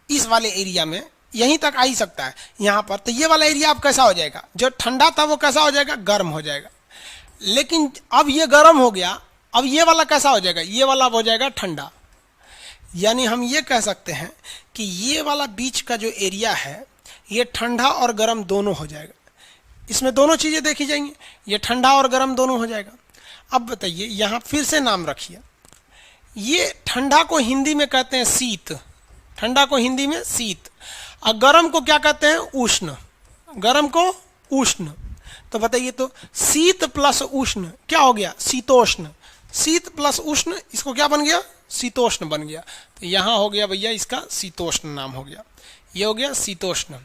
इस वाले एरिया में, यहीं तक आ ही सकता है यहां पर, तो ये वाला एरिया अब कैसा हो जाएगा, जो ठंडा था वो कैसा हो जाएगा, गर्म हो जाएगा। लेकिन अब ये गर्म हो गया, अब ये वाला कैसा हो जाएगा, ये वाला हो जाएगा ठंडा। यानी हम ये कह सकते हैं कि ये वाला बीच का जो एरिया है ये ठंडा और गर्म दोनों हो जाएगा। इसमें दोनों चीजें देखी जाएंगी, ये ठंडा और गर्म दोनों हो जाएगा। अब बताइए, यहां फिर से नाम रखिए, ये ठंडा को हिंदी में कहते हैं शीत, ठंडा को हिंदी में शीत, और गर्म को क्या कहते हैं, उष्ण, गर्म को उष्ण। तो बताइए, तो शीत प्लस उष्ण क्या हो गया, शीतोष्ण। शीत प्लस उष्ण, इसको क्या बन गया, शीतोष्ण बन गया। तो यहां हो गया भैया इसका शीतोष्ण नाम हो गया, ये हो गया शीतोष्ण।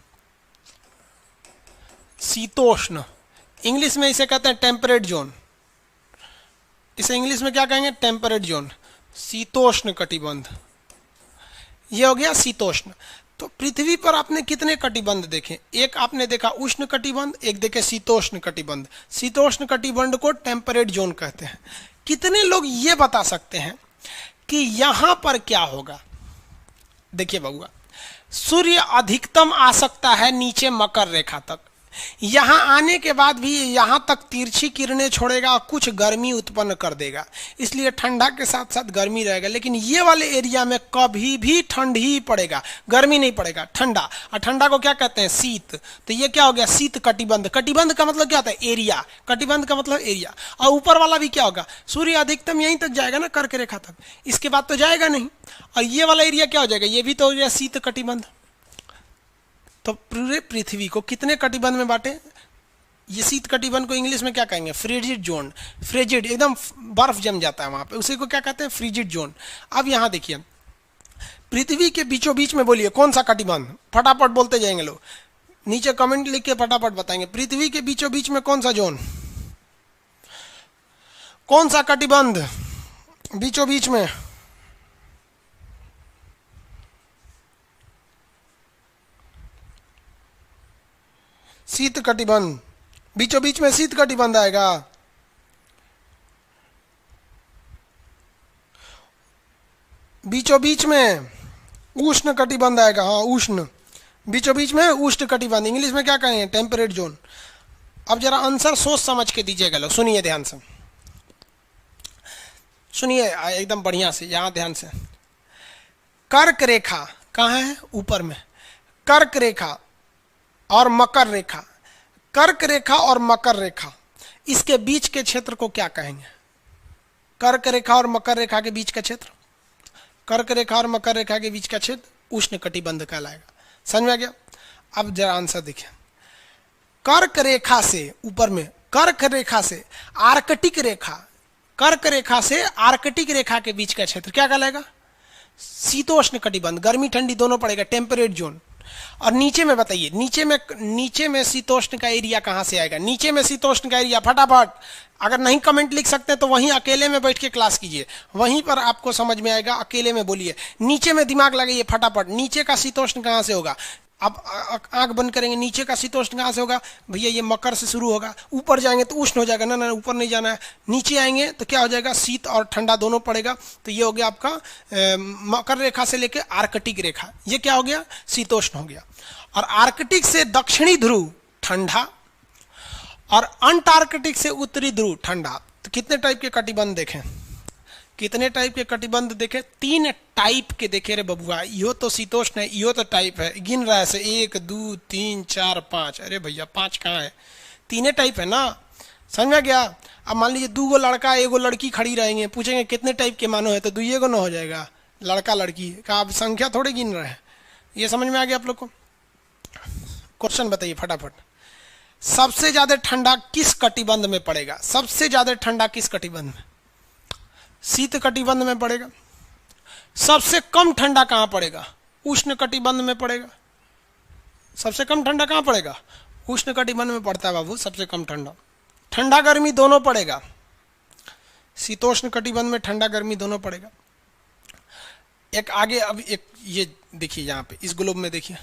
शीतोष्ण इंग्लिश में इसे कहते हैं टेम्परेट जोन, इसे इंग्लिश में क्या कहेंगे, टेम्परेट जोन। शीतोष्ण कटिबंध, ये हो गया शीतोष्ण। तो पृथ्वी पर आपने कितने कटिबंध देखे, एक आपने देखा उष्ण कटिबंध, एक देखे शीतोष्ण कटिबंध। शीतोष्ण कटिबंध को टेम्परेट जोन कहते हैं। कितने लोग ये बता सकते हैं कि यहां पर क्या होगा। देखिए बबुआ, सूर्य अधिकतम आ सकता है नीचे मकर रेखा तक, यहां आने के बाद भी यहां तक तिरछी किरणें छोड़ेगा और कुछ गर्मी उत्पन्न कर देगा, इसलिए ठंडा के साथ साथ गर्मी रहेगा। लेकिन ये वाले एरिया में कभी भी ठंड ही पड़ेगा, गर्मी नहीं पड़ेगा, ठंडा। और ठंडा को क्या कहते हैं, शीत। तो ये क्या हो गया, शीत कटिबंध। कटिबंध का मतलब क्या होता है, एरिया, कटिबंध का मतलब एरिया। और ऊपर वाला भी क्या होगा, सूर्य अधिकतम यहीं तक जाएगा ना, कर्क रेखा तक, इसके बाद तो जाएगा नहीं। और ये वाला एरिया क्या हो जाएगा, ये भी तो हो गया शीत कटिबंध। तो पूरे पृथ्वी को कितने कटिबंध में बांटे, ये शीत कटिबंध को इंग्लिश में क्या कहेंगे, फ्रिजिड जोन। फ्रिजिड एकदम बर्फ जम जाता है वहां पे, उसी को क्या कहते हैं, फ्रिजिड जोन। अब यहां देखिए, पृथ्वी के बीचों बीच में बोलिए कौन सा कटिबंध, फटाफट बोलते जाएंगे लोग, नीचे कमेंट लिख के फटाफट बताएंगे। पृथ्वी के बीचों बीच में कौन सा जोन, कौन सा कटिबंध बीचों बीच में, शीत कटिबंध, बीचों बीच में शीत कटिबंध आएगा। बीचों बीच में उष्ण कटिबंध आएगा, हाँ उष्ण, बीचों बीच में उष्ण कटिबंध, इंग्लिश में क्या कहेंगे, टेम्परेट जोन। अब जरा आंसर सोच समझ के दीजिएगा लोग, सुनिए ध्यान से, सुनिए एकदम बढ़िया से, यहां ध्यान से। कर्क रेखा कहाँ है, ऊपर में, कर्क रेखा और मकर रेखा, कर्क रेखा और मकर रेखा, इसके बीच के क्षेत्र को क्या कहेंगे, कर्क रेखा और मकर रेखा के बीच का क्षेत्र, कर्क रेखा और मकर रेखा के बीच का क्षेत्र उष्ण कटिबंध कहलाएगा। समझ में आ गया। अब जरा आंसर देखिए, कर्क रेखा से ऊपर में, कर्क रेखा से आर्कटिक रेखा, कर्क रेखा से आर्कटिक रेखा के बीच का क्षेत्र क्या कहलाएगा, शीतोष्ण कटिबंध, गर्मी ठंडी दोनों पड़ेगा, टेम्परेट जोन। और नीचे में बताइए, नीचे में शीतोष्ण का एरिया कहाँ से आएगा? नीचे में शीतोष्ण का एरिया फटाफट, अगर नहीं कमेंट लिख सकते तो वहीं अकेले में बैठ के क्लास कीजिए, वहीं पर आपको समझ में आएगा, अकेले में बोलिए, नीचे में दिमाग लगाइए फटाफट। नीचे का शीतोष्ण कहाँ से होगा? अब आंख बंद करेंगे, नीचे का शीतोष्ण कहाँ से होगा भैया? ये मकर से शुरू होगा, ऊपर जाएंगे तो उष्ण हो जाएगा, ना ना ऊपर नहीं जाना है, नीचे आएंगे तो क्या हो जाएगा? शीत और ठंडा दोनों पड़ेगा। तो ये हो गया आपका मकर रेखा से लेके आर्कटिक रेखा, ये क्या हो गया? शीतोष्ण हो गया। और आर्कटिक से दक्षिणी ध्रुव ठंडा, और अंटार्कटिक से उत्तरी ध्रुव ठंडा। तो कितने टाइप के कटिबंध देखें, कितने टाइप के कटिबंध देखे? 3 टाइप के देखे रे बबुआ। यो तो शीतोष्ण है, यो तो टाइप है, गिन रहा है से 1 2 3 4 5। अरे भैया 5 कहाँ है? 3 टाइप है ना, समझ में गया? अब मान लीजिए 2 लड़का 1 लड़की खड़ी रहेंगे, पूछेंगे कितने टाइप के मानो है, तो 2 को ना हो जाएगा, लड़का लड़की का आप संख्या थोड़े गिन रहे हैं। ये समझ में आ गया आप लोग को? क्वेश्चन बताइए फटाफट। सबसे ज्यादा ठंडा किस कटिबंध में पड़ेगा? सबसे ज्यादा ठंडा किस कटिबंध में? शीत कटिबंध में पड़ेगा। सबसे कम ठंडा कहां पड़ेगा? उष्ण कटिबंध में पड़ेगा। सबसे कम ठंडा कहां पड़ेगा? उष्ण कटिबंध में पड़ता है बाबू सबसे कम ठंडा। ठंडा गर्मी दोनों पड़ेगा, शीतोष्ण कटिबंध में ठंडा गर्मी दोनों पड़ेगा। एक आगे अब एक ये देखिए, यहां पे इस ग्लोब में देखिए,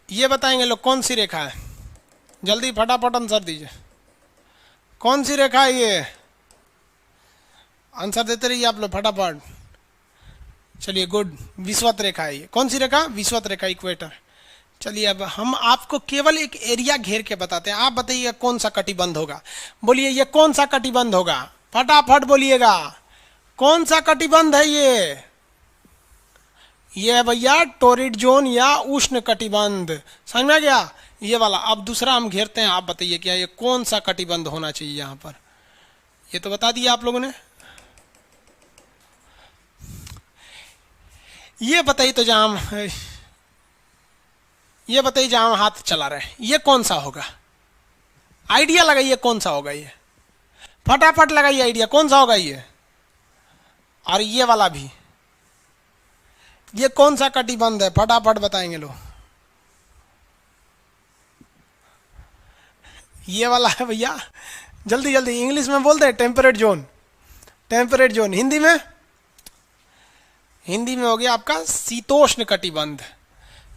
ये बताएंगे लोग कौन सी रेखा है? जल्दी फटाफट आंसर दीजिए, कौन सी रेखा है ये? आंसर देते रहिए आप लोग फटाफट। चलिए गुड, विषुवत रेखा है ये। कौन सी रेखा? विषुवत रेखा, इक्वेटर। चलिए अब हम आपको केवल एक एरिया घेर के बताते हैं, आप बताइए कौन सा कटिबंध होगा। बोलिए ये कौन सा कटिबंध होगा? फटाफट बोलिएगा, कौन सा कटिबंध है ये? ये है भैया टोरिड जोन या उष्ण कटिबंध, समझ में आ गया? ये वाला। अब दूसरा हम घेरते हैं, आप बताइए क्या ये कौन सा कटिबंध होना चाहिए यहाँ पर? ये तो बता दिया आप लोगों ने। ये बताइए तो जहां ये बताइए जहां हम हाथ चला रहे हैं, ये कौन सा होगा? आइडिया लगाइए कौन सा होगा ये, फटाफट लगाइए आइडिया कौन सा होगा ये। और ये वाला भी, ये कौन सा कटिबंध है? फटाफट बताएंगे लोग। ये वाला है भैया, जल्दी जल्दी इंग्लिश में बोलते हैं temperate zone. Temperate zone Hindi में? हिंदी में हो गया आपका शीतोष्ण कटिबंध।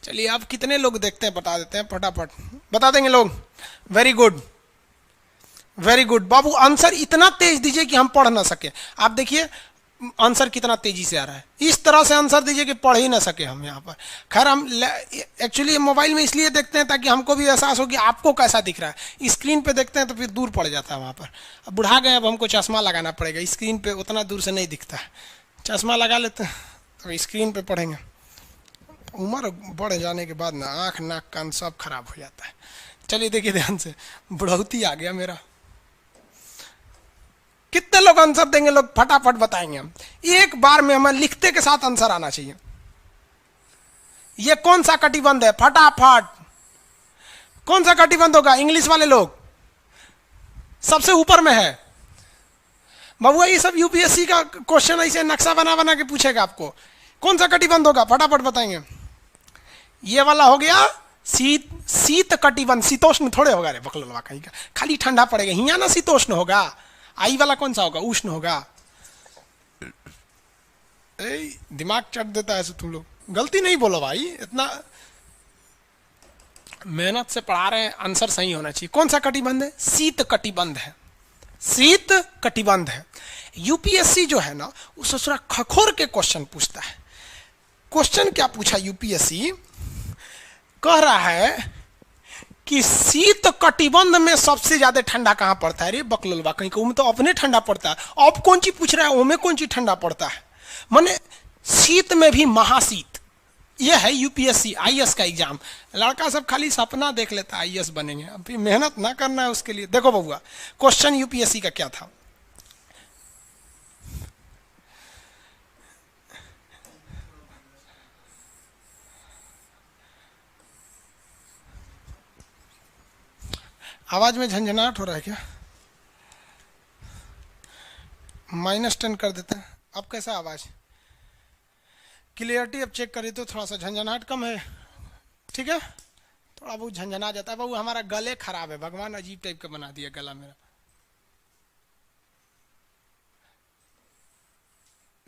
चलिए आप कितने लोग देखते हैं बता देते हैं, फटाफट बता देंगे लोग। वेरी गुड, वेरी गुड बाबू। आंसर इतना तेज दीजिए कि हम पढ़ ना सके। आप देखिए आंसर कितना तेजी से आ रहा है, इस तरह से आंसर दीजिए कि पढ़ ही ना सके हम यहाँ पर। खैर हम एक्चुअली मोबाइल में इसलिए देखते हैं ताकि हमको भी एहसास हो कि आपको कैसा दिख रहा है। स्क्रीन पे देखते हैं तो फिर दूर पड़ जाता है वहाँ पर। अब बुढ़ा गए, अब हमको चश्मा लगाना पड़ेगा, स्क्रीन पे उतना दूर से नहीं दिखता है। चश्मा लगा लेते हैं तो स्क्रीन पे पढ़ेंगे। उम्र बढ़ जाने के बाद ना आँख नाक कान सब खराब हो जाता है। चलिए देखिए ध्यान से, बुढ़ौती आ गया मेरा। कितने लोग आंसर देंगे? लोग फटाफट बताएंगे हम। एक बार में हमें लिखते के साथ आंसर आना चाहिए। ये कौन सा कटिबंध है? फटाफट कौन सा कटिबंध होगा? इंग्लिश वाले लोग सबसे ऊपर में है बाबुआ। ये सब यूपीएससी का क्वेश्चन ऐसे नक्शा बना बना के पूछेगा आपको। कौन सा कटिबंध होगा? फटाफट बताएंगे। ये वाला हो गया शीत कटिबंध। शीतोष्ण थोड़े होगा रे बकलवा, कहीं का खाली ठंडा पड़ेगा, हियाँ ना शीतोष्ण होगा। आई वाला कौन सा होगा? उष्ण होगा। दिमाग चट देता है तुम लोग। गलती नहीं बोलो भाई, इतना मेहनत से पढ़ा रहे हैं, आंसर सही होना चाहिए। कौन सा कटिबंध है? शीत कटिबंध है, शीत कटिबंध है। यूपीएससी जो है ना वो ससुरा खखोर के क्वेश्चन पूछता है। क्वेश्चन क्या पूछा यूपीएससी? कह रहा है कि शीत कटिबंध में सबसे ज्यादा ठंडा कहां पड़ता है? रे बकलवा, कहीं कहूं तो अपने ठंडा पड़ता है। अब कौन सी पूछ रहा है? ओमे कौन सी ठंडा पड़ता है? माने शीत में भी महाशीत। यह है यूपीएससी आईएएस का एग्जाम। लड़का सब खाली सपना देख लेता है आईएएस बनेंगे, अभी मेहनत ना करना है उसके लिए। देखो बबुआ क्वेश्चन यूपीएससी का क्या था। आवाज में झंझनाहट हो रहा है क्या? -10 कर देते हैं। अब कैसा आवाज? क्लियरिटी अब चेक करिए तो थोड़ा सा झंझनाहट कम है, ठीक है? थोड़ा बहुत झंझना जाता है। बाबू हमारा गले खराब है, भगवान अजीब टाइप का बना दिया गला मेरा।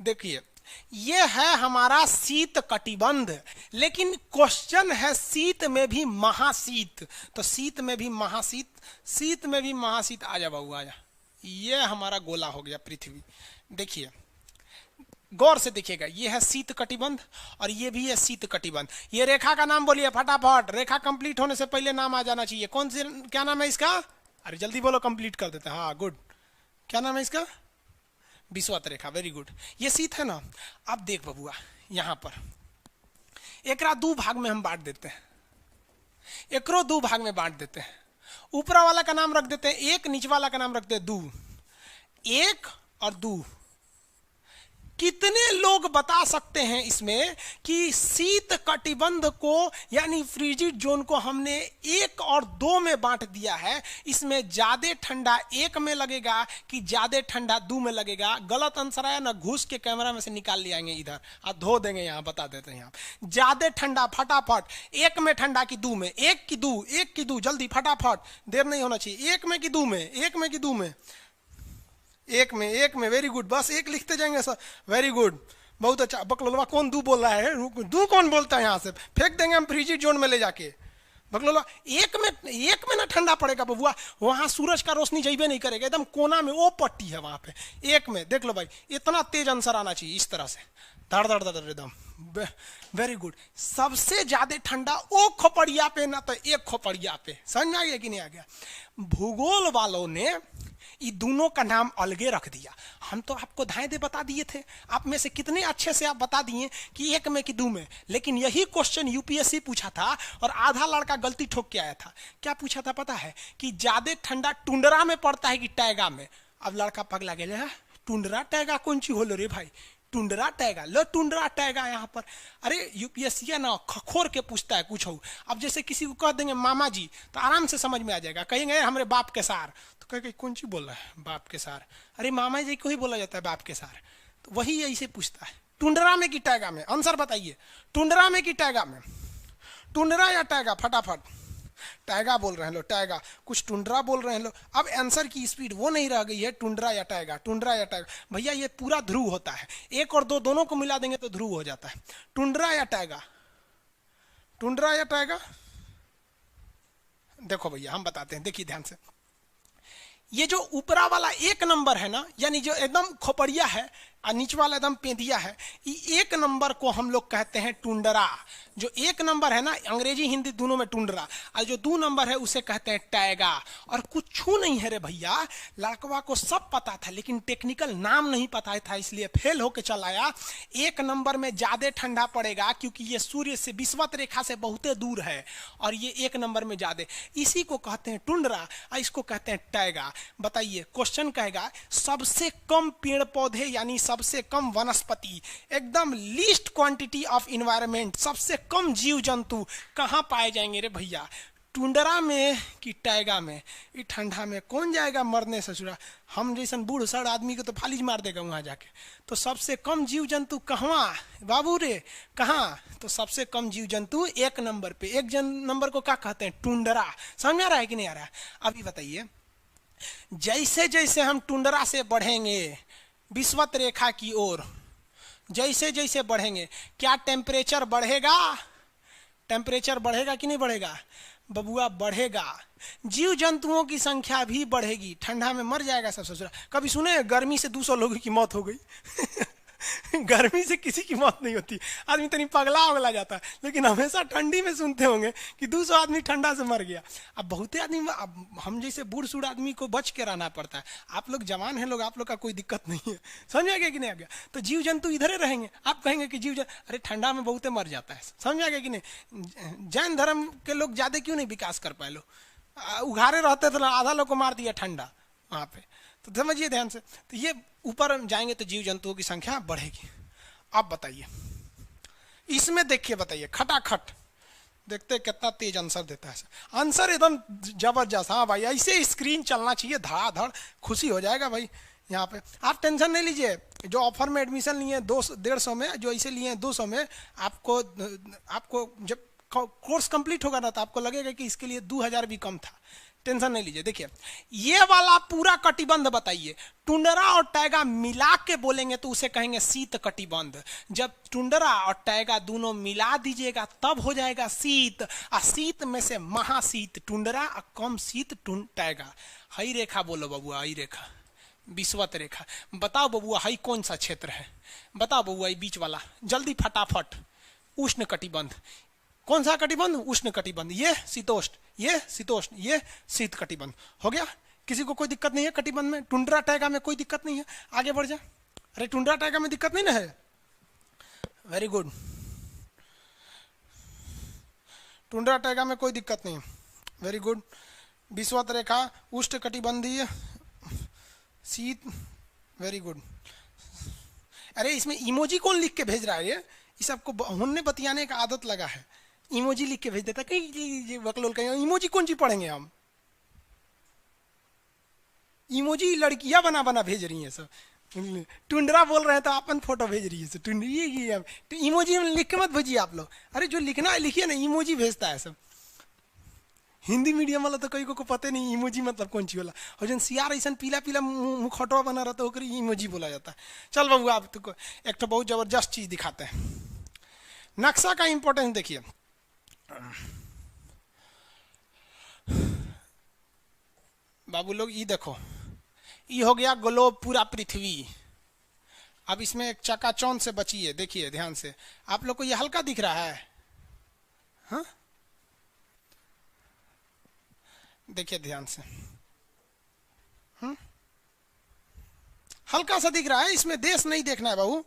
देखिए ये है हमारा शीत कटिबंध, लेकिन क्वेश्चन है शीत में भी महाशीत। तो शीत में भी महाशीत, शीत में भी महाशीत। आ जा बाबू आ जा। ये हमारा गोला हो गया पृथ्वी। देखिए गौर से देखिएगा, ये है शीत कटिबंध और ये भी है शीत कटिबंध। ये रेखा का नाम बोलिए फटाफट, रेखा कंप्लीट होने से पहले नाम आ जाना चाहिए। कौन सी, क्या नाम है इसका? अरे जल्दी बोलो, कंप्लीट कर देते हैं। हाँ गुड, क्या नाम है इसका? विषुवत रेखा, वेरी गुड। ये शीत है ना। अब देख बबुआ, यहां पर एकरा दो भाग में हम बांट देते हैं, एकरो दो भाग में बांट देते हैं। ऊपरा वाला का नाम रख देते हैं एक, नीचे वाला का नाम रखते हैं दो। एक और दो। कितने लोग बता सकते हैं इसमें कि शीत कटिबंध को यानी फ्रीजिड जोन को हमने 1 और 2 में बांट दिया है। इसमें ज्यादा ठंडा 1 में लगेगा कि ज्यादा ठंडा 2 में लगेगा? गलत आंसर आया ना, घुस के कैमरा में से निकाल ले आएंगे इधर, आप धो देंगे। यहाँ बता देते हैं, यहाँ ज्यादा ठंडा फटाफट 1 में ठंडा कि 2 में? 1 की 2, 1 की 2, जल्दी फटाफट, देर नहीं होना चाहिए। 1 में कि 2 में? 1 में कि 2 में? 1 में, 1 में, वेरी गुड। बस 1 लिखते जाएंगे सर, वेरी गुड, बहुत अच्छा। बकलोलवा कौन दू बोल रहा है? दू कौन बोलता है? यहाँ से फेंक देंगे हम फ्रीजिड जोन में ले जाके। बकलोलवा 1 में ना ठंडा पड़ेगा बबुआ, वहां सूरज का रोशनी जाइबे नहीं करेगा, एकदम कोना में वो पट्टी है वहां पे। 1 में देख लो भाई, इतना तेज आंसर आना चाहिए इस तरह से, धड़ धड़ धड़ एकदम, वेरी गुड। सबसे ज्यादा ठंडा ओ खोपड़िया पे ना तो एक खोपड़िया पे। समझ में आ गया कि नहीं आ गया? भूगोल वालों ने ये दोनों का नाम अलगे रख दिया। हम तो आपको धाए दे बता दिए थे, आप में से कितने अच्छे से आप बता दिए कि 1 में कि 2 में। लेकिन यही क्वेश्चन यूपीएससी पूछा था और आधा लड़का गलती ठोक के आया था। क्या पूछा था पता है? कि ज्यादा ठंडा टुंड्रा में पड़ता है कि टैगा में? अब लड़का पगला गया, टुंड्रा टैगा कौन सी होलो रे भाई? टुंड्रा टैगा, लो टुंड्रा टैगा यहाँ पर। अरे यूपीएससी ना खखोर के पूछता है कुछ हो। अब जैसे किसी को कह देंगे मामा जी तो आराम से समझ में आ जाएगा। कहेंगे हमारे बाप के सार, तो कहेंगे कौन सी बोल रहा है बाप के सार? अरे मामा जी को ही बोला जाता है बाप के सार। तो वही ऐसे पूछता है, टुंड्रा में कि टैगा में? आंसर बताइए, टुंड्रा में कि टैगा में? टुंड्रा या टैगा? फटाफट। टैगा बोल रहे हैं लोग, टैगा। कुछ टुंड्रा बोल रहे हैं लोग। अब आंसर की स्पीड वो नहीं रह गई है, टुंड्रा या टैगा, टुंड्रा या टैगा। भैया ये पूरा ध्रुव होता है, 1 और 2 दोनों को मिला देंगे तो ध्रुव हो जाता है। टुंड्रा या टैगा? टुंड्रा या टैगा? देखो भैया हम बताते हैं, देखिए ध्यान से। ये जो ऊपरा वाला 1 नंबर है ना, यानी जो एकदम खोपड़िया है और नीचे वाला एकदम पेंदिया है, ये 1 नंबर को हम लोग कहते हैं टुंड्रा। जो 1 नंबर है ना, अंग्रेजी हिंदी दोनों में टुंड्रा, और जो 2 नंबर है उसे कहते हैं टैगा। और कुछ नहीं है रे भैया, लड़कवा को सब पता था लेकिन टेक्निकल नाम नहीं पता था, इसलिए फेल होके चला आया। 1 नंबर में ज्यादा ठंडा पड़ेगा क्योंकि ये सूर्य से विषुवत रेखा से बहुत दूर है, और ये 1 नंबर में ज्यादा, इसी को कहते हैं टुंड्रा और इसको कहते हैं टैगा। बताइए क्वेश्चन कहेगा सबसे कम पेड़ पौधे यानी सबसे कम वनस्पति, एकदम लीस्ट क्वांटिटी ऑफ इन्वायरमेंट, सबसे कम जीव जंतु कहां पाए जाएंगे रे भैया? टुंड्रा में कि टैगा में? ये ठंडा में कौन जाएगा मरने ससुरा? हम जैसन बूढ़ सड़ आदमी को तो फालिज मार देगा वहां जाके। तो सबसे कम जीव जंतु कहाँ बाबू रे, कहाँ? तो सबसे कम जीव जंतु 1 नंबर पे। 1 नंबर को क्या कहते हैं? टुंड्रा। समझ आ रहा है कि नहीं आ रहा है? अभी बताइए, जैसे जैसे हम टुंड्रा से बढ़ेंगे विषुवत रेखा की ओर, जैसे जैसे बढ़ेंगे क्या टेम्परेचर बढ़ेगा? टेम्परेचर बढ़ेगा कि नहीं बढ़ेगा? बबुआ बढ़ेगा। जीव जंतुओं की संख्या भी बढ़ेगी, ठंडा में मर जाएगा सब ससुरा। कभी सुने गर्मी से 200 लोगों की मौत हो गई? गर्मी से किसी की मौत नहीं होती, आदमी तनी पगला उगला जाता है, लेकिन हमेशा ठंडी में सुनते होंगे कि 200 आदमी ठंडा से मर गया। अब बहुत आदमी, अब हम जैसे बूढ़ सूढ़ आदमी को बच के रहना पड़ता है। आप लोग जवान हैं लोग, आप लोग का कोई दिक्कत नहीं है। समझ आ गया कि नहीं आ गया? तो जीव जंतु इधर ही रहेंगे। आप कहेंगे कि जीव जंतु अरे ठंडा में बहुत मर जाता है। समझ आ गया कि नहीं? जैन धर्म के लोग ज्यादा क्यों नहीं विकास कर पाए? लोग उघारे रहते थे, आधा लोग को मार दिया ठंडा वहां पे। तो समझिए ध्यान से, तो ये ऊपर जाएंगे तो जीव जंतुओं की संख्या बढ़ेगी। अब बताइए इसमें, देखिए बताइए खटाखट देखते हैं कितना तेज आंसर देता है सर। आंसर एकदम जबरदस्त। हाँ भाई, ऐसे स्क्रीन चलना चाहिए, धड़ाधड़, खुशी हो जाएगा भाई। यहाँ पे आप टेंशन नहीं लीजिए, जो ऑफर में एडमिशन लिए 200-150 में, जो ऐसे लिए 200 में, आपको जब कोर्स कंप्लीट होगा ना तो आपको लगेगा कि इसके लिए 2000 भी कम था। टेंशन नहीं लीजिए। देखिए ये वाला पूरा कटिबंध बताइए, टुंड्रा और टैगा मिला के बोलेंगे तो उसे कहेंगे शीत कटिबंध। जब टुंड्रा और टैगा दोनों मिला दीजिएगा तब हो जाएगा शीत। और शीत में से महाशीत टुंड्रा और कम शीत टैगा। हई रेखा बोलो बबुआ, हई रेखा, विषुवत रेखा। बताओ बबुआ हई कौन सा क्षेत्र है? बताओ बबुआ ये बीच वाला, जल्दी फटाफट। उष्ण कटिबंध। कौन सा कटिबंध? उष्ण कटिबंध। ये शीतोष्ण, ये शीतोष्ण, ये शीत कटिबंध। हो गया? किसी को कोई दिक्कत नहीं है कटिबंध में? टुंड्रा टैगा में कोई दिक्कत नहीं है? आगे बढ़ जा। अरे टुंड्रा टैगा में दिक्कत नहीं ना है? Very good. टुंड्रा टैगा में कोई दिक्कत नहीं है, वेरी गुड। विषुवत रेखा, उष्ण कटिबंधीय, शीत, वेरी गुड। अरे इसमें इमोजी कौन लिख के भेज रहा है? ये सबको होने बतियाने का आदत लगा है, इमोजी लिख के भेज देता। कहीं बकलोल कहीं इमोजी कौन सी पढ़ेंगे हम? इमोजी लड़कियां बना बना भेज रही हैं सब। टुंड्रा बोल रहे हैं तो अपन फोटो भेज रही है सब। तो इमोजी लिख के मत भेजिए आप लोग। अरे जो लिखना है लिखिए ना, इमोजी भेजता है सब। हिंदी मीडियम वाला तो कई को पता नहीं इमोजी मतलब कौन सी वाला। और जन सियार ऐसा पीला पीला मुखौटवा बना रहता है इमोजी बोला जाता है। चल बाबू आप तो एक तो बहुत जबरदस्त चीज दिखाते हैं। नक्शा का इंपॉर्टेंस देखिए। बाबू लोग ये देखो, ये हो गया ग्लोब, पूरा पृथ्वी। अब इसमें एक चकाचौंध से बचिए, देखिए ध्यान से। आप लोग को ये हल्का दिख रहा है? हाँ देखिए ध्यान से, हल्का सा दिख रहा है। इसमें देश नहीं देखना है बाबू।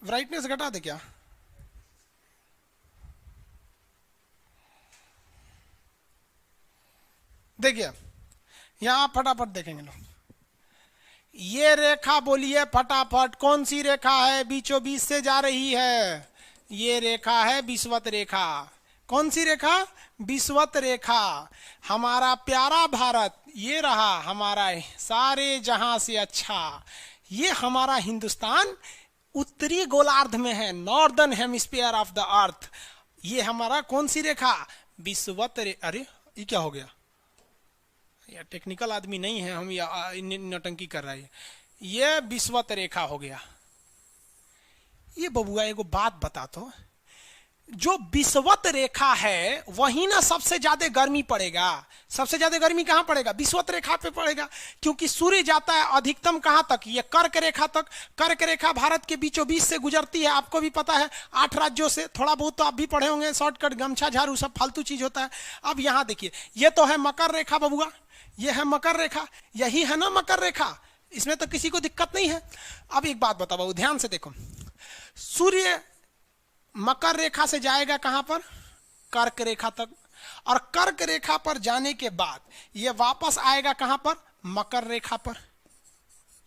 ब्राइटनेस घटा दे क्या? देखिए यहां फटाफट देखेंगे लोग। ये रेखा बोलिए फटाफट, कौन सी रेखा है? बीचों बीच से जा रही है। ये रेखा है विषुवत रेखा। कौन सी रेखा? विषुवत रेखा। हमारा प्यारा भारत ये रहा, हमारा सारे जहां से अच्छा। ये हमारा हिंदुस्तान उत्तरी गोलार्ध में है, northern hemisphere of the earth. ये हमारा कौन सी रेखा? विषुवत रेखा। अरे ये क्या हो गया? यार टेक्निकल आदमी नहीं है हम, या नौटंकी कर रहा है। ये विषुवत रेखा हो गया। ये बबुआ एगो बात बता तो, जो विषुवत रेखा है वही ना सबसे ज्यादा गर्मी पड़ेगा। सबसे ज्यादा गर्मी कहां पड़ेगा? विषुवत रेखा पे पड़ेगा, क्योंकि सूर्य जाता है अधिकतम कहां तक? ये कर्क रेखा तक। कर्क रेखा भारत के बीचों बीच से गुजरती है, आपको भी पता है, 8 राज्यों से। थोड़ा बहुत तो आप भी पढ़े होंगे, शॉर्टकट, गमछा झाड़ू सब फालतू चीज होता है। अब यहां देखिए, ये तो है मकर रेखा बबुआ, ये है मकर रेखा, यही है ना मकर रेखा। इसमें तो किसी को दिक्कत नहीं है। अब एक बात बताओ, ध्यान से देखो, सूर्य मकर रेखा से जाएगा कहां पर? कर्क रेखा तक। और कर्क रेखा पर जाने के बाद यह वापस आएगा कहां पर? मकर रेखा पर।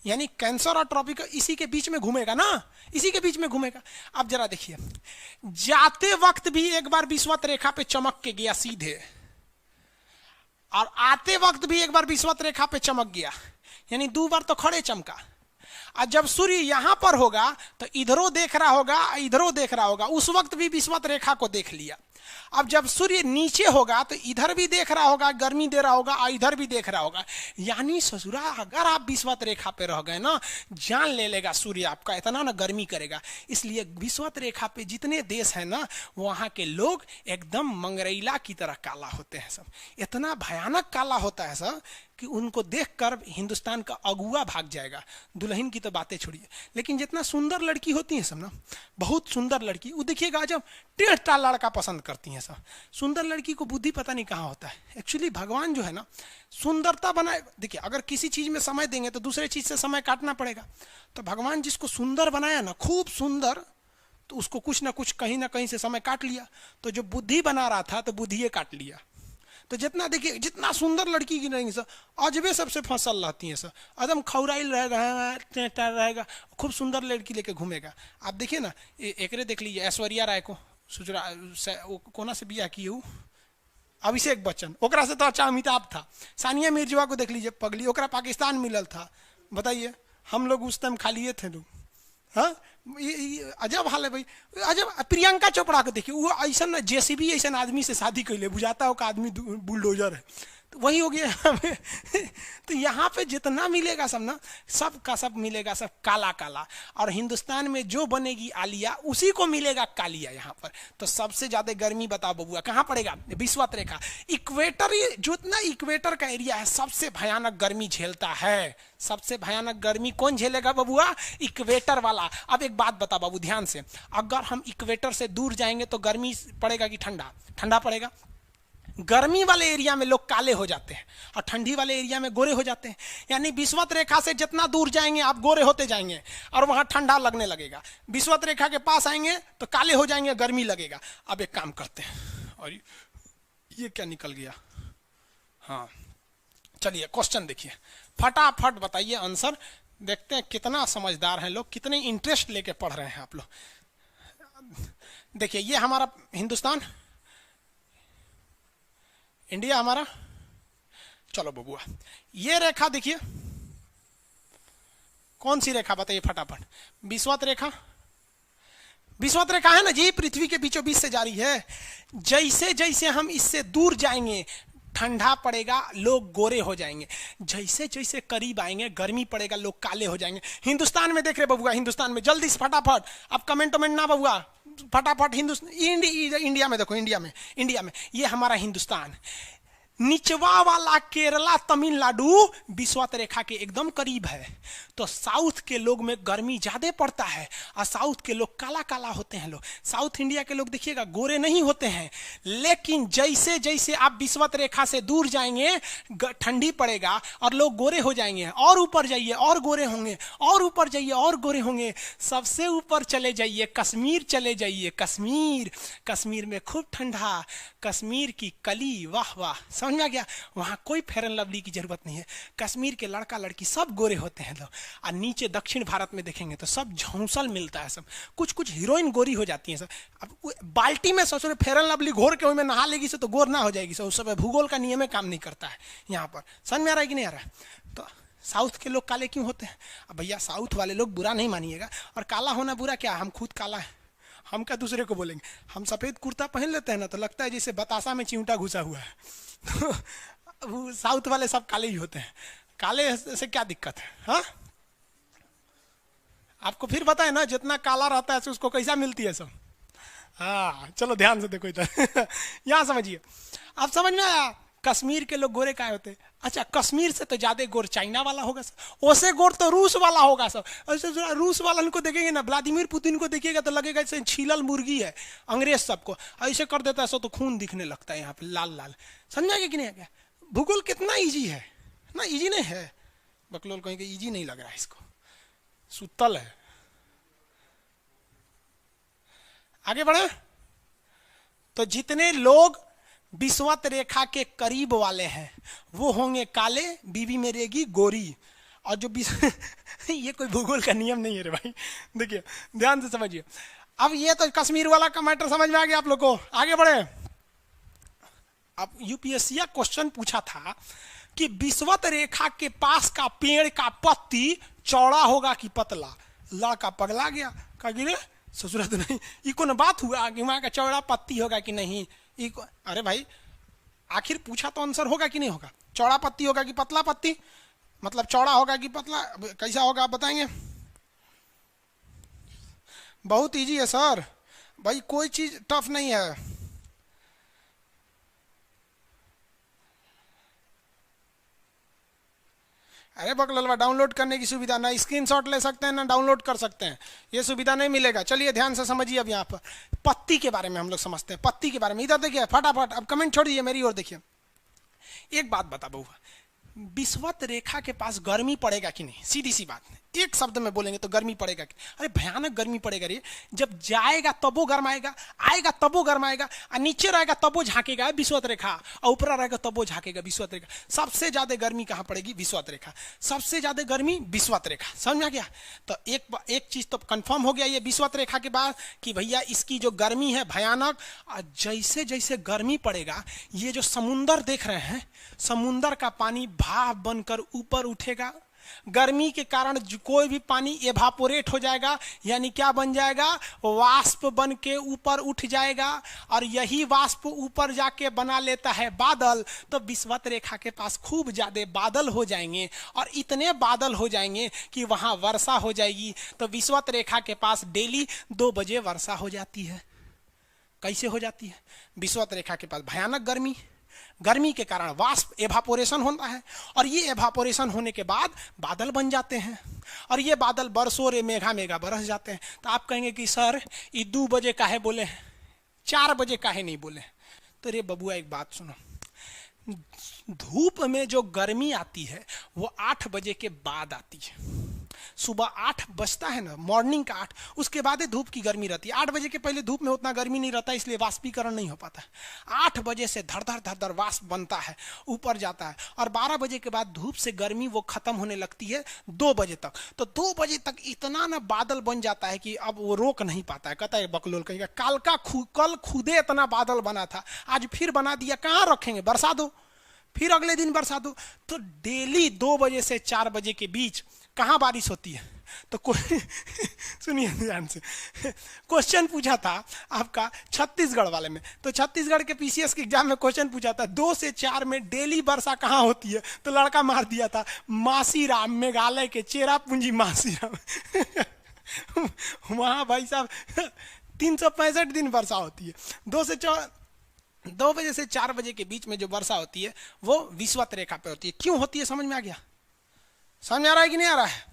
यानी कैंसर और ट्रॉपिकल इसी के बीच में घूमेगा ना, इसी के बीच में घूमेगा। अब जरा देखिए, जाते वक्त भी एक बार विषुवत रेखा पे चमक के गया सीधे, और आते वक्त भी एक बार विषुवत रेखा पे चमक गया, यानी 2 बार तो खड़े चमका। और जब सूर्य यहां पर होगा तो इधरों देख रहा होगा, इधरों देख रहा होगा, उस वक्त भी विषुवत रेखा को देख लिया। अब जब सूर्य नीचे होगा तो इधर भी देख रहा होगा, गर्मी दे रहा होगा, और इधर भी देख रहा होगा। यानी ससुरा अगर आप विषुवत रेखा पे रह गए ना, जान ले लेगा सूर्य आपका, इतना ना गर्मी करेगा। इसलिए विषुवत रेखा पे जितने देश हैं ना, वहां के लोग एकदम मंगरैला की तरह काला होते हैं सब। इतना भयानक काला होता है सब कि उनको देखकर हिंदुस्तान का अगुआ भाग जाएगा। दुल्हन की तो बातें छोड़िए, लेकिन जितना सुंदर लड़की होती है सब ना, बहुत सुंदर लड़की, वो देखिएगा जब टेढ़ लड़का पसंद करती हैं सब। सुंदर लड़की को बुद्धि पता नहीं कहाँ होता है। एक्चुअली भगवान जो है ना, सुंदरता बनाए। देखिए अगर किसी चीज में समय देंगे तो दूसरे चीज से समय काटना पड़ेगा। तो भगवान जिसको सुंदर बनाया ना, खूब सुंदर, तो उसको कुछ ना कुछ कहीं ना कहीं से समय काट लिया। तो जो बुद्धि बना रहा था तो बुद्धि काट लिया। तो जितना देखिए, जितना सुंदर लड़की की रहेंगी सर, अजबे सबसे फसल रहती है सर, एकदम खौराइल रहेगा, खूब सुंदर लड़की लेके घूमेगा। आप देखिए ना, एकरे देख लीजिए, ऐश्वर्या राय को, सुजरा कोना से बिया की हूँ, अभिषेक बच्चन, ओकरा से तो अच्छा अमिताभ था। सानिया मिर्जा को देख लीजिए पगली, ओकरा पाकिस्तान मिलल था। बताइए हम लोग उस टाइम खालिए थे लोग। हाँ, ये अजब हाल है भाई, अजब। प्रियंका चोपड़ा को देखिए, वो ऐसा जेसीबी ऐसा आदमी से शादी कैले, बुझाता हो का आदमी बुलडोजर है, तो वही हो गया हमें। तो यहाँ पे जितना मिलेगा सब ना, सब का सब मिलेगा, सब काला काला। और हिंदुस्तान में जो बनेगी आलिया उसी को मिलेगा कालिया यहाँ पर। तो सबसे ज्यादा गर्मी बताओ बबुआ कहाँ पड़ेगा? विषुवत रेखा, इक्वेटर, जितना इक्वेटर का एरिया है सबसे भयानक गर्मी झेलता है। सबसे भयानक गर्मी कौन झेलेगा बबुआ? इक्वेटर वाला। अब एक बात बता बाबू ध्यान से, अगर हम इक्वेटर से दूर जाएंगे तो गर्मी पड़ेगा कि ठंडा? ठंडा पड़ेगा। गर्मी वाले एरिया में लोग काले हो जाते हैं और ठंडी वाले एरिया में गोरे हो जाते हैं। यानी विषुवत रेखा से जितना दूर जाएंगे आप गोरे होते जाएंगे और वहां ठंडा लगने लगेगा। विषुवत रेखा के पास आएंगे तो काले हो जाएंगे, गर्मी लगेगा। अब एक काम करते हैं, और ये क्या निकल गया? हाँ चलिए क्वेश्चन देखिए, फटाफट बताइए आंसर। देखते हैं कितना समझदार हैं लोग, कितने इंटरेस्ट लेके पढ़ रहे हैं आप लोग। देखिए ये हमारा हिंदुस्तान, इंडिया हमारा। चलो बबुआ ये रेखा देखिए, कौन सी रेखा बताइए फटाफट? विषुवत रेखा। विषुवत रेखा है ना जी, पृथ्वी के बीचों बीच से जारी है। जैसे जैसे हम इससे दूर जाएंगे ठंडा पड़ेगा, लोग गोरे हो जाएंगे। जैसे जैसे करीब आएंगे गर्मी पड़ेगा, लोग काले हो जाएंगे। हिंदुस्तान में देख रहे बबुआ, हिंदुस्तान में जल्दी से फटाफट, अब कमेंट ना बबुआ, फटाफट हिंदुस्तान, इंडिया में देखो, इंडिया में ये हमारा हिंदुस्तान। निचवा वाला केरला तमिलनाडु विषुवत रेखा के एकदम करीब है। तो साउथ के लोग में गर्मी ज्यादा पड़ता है और साउथ के लोग काला काला होते हैं। लोग साउथ इंडिया के लोग देखिएगा गोरे नहीं होते हैं। लेकिन जैसे जैसे आप विषुवत रेखा से दूर जाएंगे ठंडी पड़ेगा और लोग गोरे हो जाएंगे। और ऊपर जाइए और गोरे होंगे, और ऊपर जाइए और गोरे होंगे। सबसे ऊपर चले जाइए, कश्मीर चले जाइए। कश्मीर में खूब ठंडा, कश्मीर की कली, वाह वाह, समझ में आ गया? वहां कोई फेयर एंड लवली की जरूरत नहीं है। कश्मीर के लड़का लड़की सब गोरे होते हैं लोग। और नीचे दक्षिण भारत में देखेंगे तो सब झौंसल मिलता है, सब कुछ कुछ हीरोइन गोरी हो जाती हैं सब। अब बाल्टी में ससुर फेयर एंड लवली घोर के उसमें नहा लेगी से तो गोर ना हो जाएगी सब। उस समय भूगोल का नियम काम नहीं करता है यहाँ पर। समझ में आ रहा है कि नहीं आ रहा है? तो साउथ के लोग काले क्यों होते हैं? अब भैया साउथ वाले लोग बुरा नहीं मानिएगा, और काला होना बुरा क्या? हम खुद काला है, हम क्या दूसरे को बोलेंगे? हम सफेद कुर्ता पहन लेते हैं ना तो लगता है जैसे बतासा में चिमटा घुसा हुआ है। तो साउथ वाले सब काले ही होते हैं। काले से क्या दिक्कत है? हाँ आपको फिर बताए ना, जितना काला रहता है उसको कैसा मिलती है सब। हाँ चलो ध्यान से देखो इधर। यहाँ समझिए, आप समझ में आया? कश्मीर के लोग गोरे काय होते हैं? अच्छा कश्मीर से तो ज्यादा गोर चाइना वाला होगा सर, ओसे गोर तो रूस वाला होगा सर। ऐसे रूस वाला उनको देखेंगे ना, व्लादिमीर पुतिन को देखिएगा तो लगेगा जैसे छीलल मुर्गी है। अंग्रेज सबको ऐसे कर देता है सो तो खून दिखने लगता है यहाँ पे लाल लाल। समझा कि नहीं? क्या भूगोल कितना इजी है ना? इजी नहीं है, बकलोल कहेंगे इजी नहीं लग रहा है इसको, सुतल है। आगे बढ़े तो जितने लोग विषुवत रेखा के करीब वाले हैं वो होंगे काले, बीवी में रहेगी गोरी। और जो ये कोई भूगोल का नियम नहीं है रे भाई, देखिए ध्यान से समझिए। अब ये तो कश्मीर वाला का मैटर समझ में आ गया आप लोग को। आगे बढ़े, अब यूपीएससी क्वेश्चन पूछा था कि विषुवत रेखा के पास का पेड़ का पत्ती चौड़ा होगा कि पतला? लड़का पगला गया, कहा गिरे ससुरा तो नहीं, ये कौन बात हुआ कि वहां का चौड़ा पत्ती होगा कि नहीं? अरे भाई आखिर पूछा तो आंसर होगा कि नहीं होगा? चौड़ा पत्ती होगा कि पतला पत्ती? मतलब चौड़ा होगा कि पतला, कैसा होगा आप बताएंगे? बहुत इजी है सर भाई, कोई चीज टफ नहीं है। अरे बकललवा, डाउनलोड करने की सुविधा ना स्क्रीनशॉट ले सकते हैं ना डाउनलोड कर सकते हैं, ये सुविधा नहीं मिलेगा। चलिए ध्यान से समझिए। अब यहाँ पर पत्ती के बारे में हम लोग समझते हैं, पत्ती के बारे में। इधर देखिए फटाफट, अब कमेंट छोड़िए मेरी ओर देखिए। एक बात बता बउआ, विषुवत रेखा के पास गर्मी पड़ेगा कि नहीं? सीधी सी बात, एक शब्द में बोलेंगे तो गर्मी पड़ेगा। अरे भयानक गर्मी पड़ेगा रे, जब जाएगा तब वो गर्माएगा, आएगा तब वो गर्माएगा, और नीचे रहेगा तब वो झांकेगा विषुवत रेखा, और ऊपर रहेगा तब वो झांकेगा विषुवत रेखा। सबसे ज्यादा गर्मी कहाँ पड़ेगी? विषुवत रेखा। सबसे ज्यादा गर्मी विषुवत रेखा। समझ में आ गया? तो एक चीज तो कंफर्म हो गया ये विषुवत रेखा के बाद कि भैया इसकी जो गर्मी है भयानक। और जैसे जैसे गर्मी पड़ेगा, ये जो समुंदर देख रहे हैं, समुंदर का पानी भाप बनकर ऊपर उठेगा। गर्मी के कारण कोई भी पानी एवापोरेट हो जाएगा, यानी क्या बन जाएगा? वाष्प बन के ऊपर उठ जाएगा, और यही वाष्प ऊपर जाके बना लेता है बादल। तो विषुवत रेखा के पास खूब ज्यादा बादल हो जाएंगे, और इतने बादल हो जाएंगे कि वहां वर्षा हो जाएगी। तो विषुवत रेखा के पास डेली 2 बजे वर्षा हो जाती है। कैसे हो जाती है? विषुवत रेखा के पास भयानक गर्मी, गर्मी के कारण वाष्प एवापोरेशन होता है, और ये एवापोरेशन होने के बाद बादल बन जाते हैं, और ये बादल बरसों रे मेघा मेघा बरस जाते हैं। तो आप कहेंगे कि सर ये 2 बजे काहे बोले हैं, 4 बजे काहे नहीं बोले? तो रे बबुआ एक बात सुनो, धूप में जो गर्मी आती है वो 8 बजे के बाद आती है। सुबह 8 बजता है ना, मॉर्निंग का 8, उसके बाद ही धूप की गर्मी रहती है। 8 बजे के पहले धूप में उतना गर्मी नहीं रहता, इसलिए वाष्पीकरण नहीं हो पाता है। 8 बजे से धड़ धड़ वाष्प बनता है, ऊपर जाता है, और 12 बजे के बाद धूप से गर्मी वो खत्म होने लगती है 2 बजे तक। तो 2 बजे तक इतना ना बादल बन जाता है कि अब वो रोक नहीं पाता है। कहता है बकलोल कहेगा कल खुदे इतना बादल बना था, आज फिर बना दिया, कहाँ रखेंगे? बरसा दो, फिर अगले दिन बरसा दो। तो डेली 2 बजे से 4 बजे के बीच कहाँ बारिश होती है? तो कोई सुनिए ध्यान से, क्वेश्चन पूछा था आपका छत्तीसगढ़ वाले में। तो छत्तीसगढ़ के पीसीएस के एग्जाम में क्वेश्चन पूछा था 2 से 4 में डेली वर्षा कहाँ होती है? तो लड़का मार दिया था मासीराम, मेघालय के चेरापूंजी मासीराम। वहां भाई साहब 365 दिन वर्षा होती है। 2 बजे से 4 बजे के बीच में जो वर्षा होती है वो विषुवत रेखा पे होती है। क्यों होती है? समझ में आ गया? समझ में आ रहा है कि नहीं आ रहा है?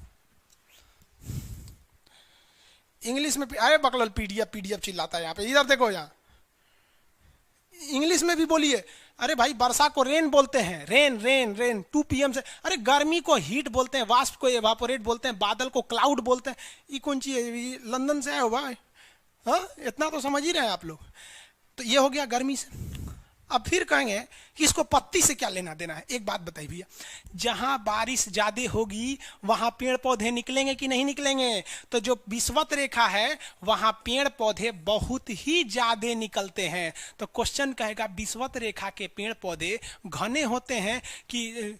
इंग्लिश में अरे बकलोल पीडीएफ चिल्लाता है यहाँ पे, इधर देखो, यहाँ इंग्लिश में भी बोलिए। अरे भाई वर्षा को रेन बोलते हैं, रेन 2 PM से। अरे गर्मी को हीट बोलते हैं, वाष्प को एवापोरेट बोलते हैं, बादल को क्लाउड बोलते हैं। ये कौन चीज है? लंदन से आया हुआ है, हाँ? इतना तो समझ ही रहे हैं आप लोग। तो ये हो गया गर्मी से। अब फिर कहेंगे कि इसको पत्ती से क्या लेना देना है? एक बात बताइए भैया, जहां बारिश ज्यादा होगी वहां पेड़ पौधे निकलेंगे कि नहीं निकलेंगे? तो जो विषुवत रेखा है वहां पेड़ पौधे बहुत ही ज्यादा निकलते हैं। तो क्वेश्चन कहेगा विषुवत रेखा के पेड़ पौधे घने होते हैं कि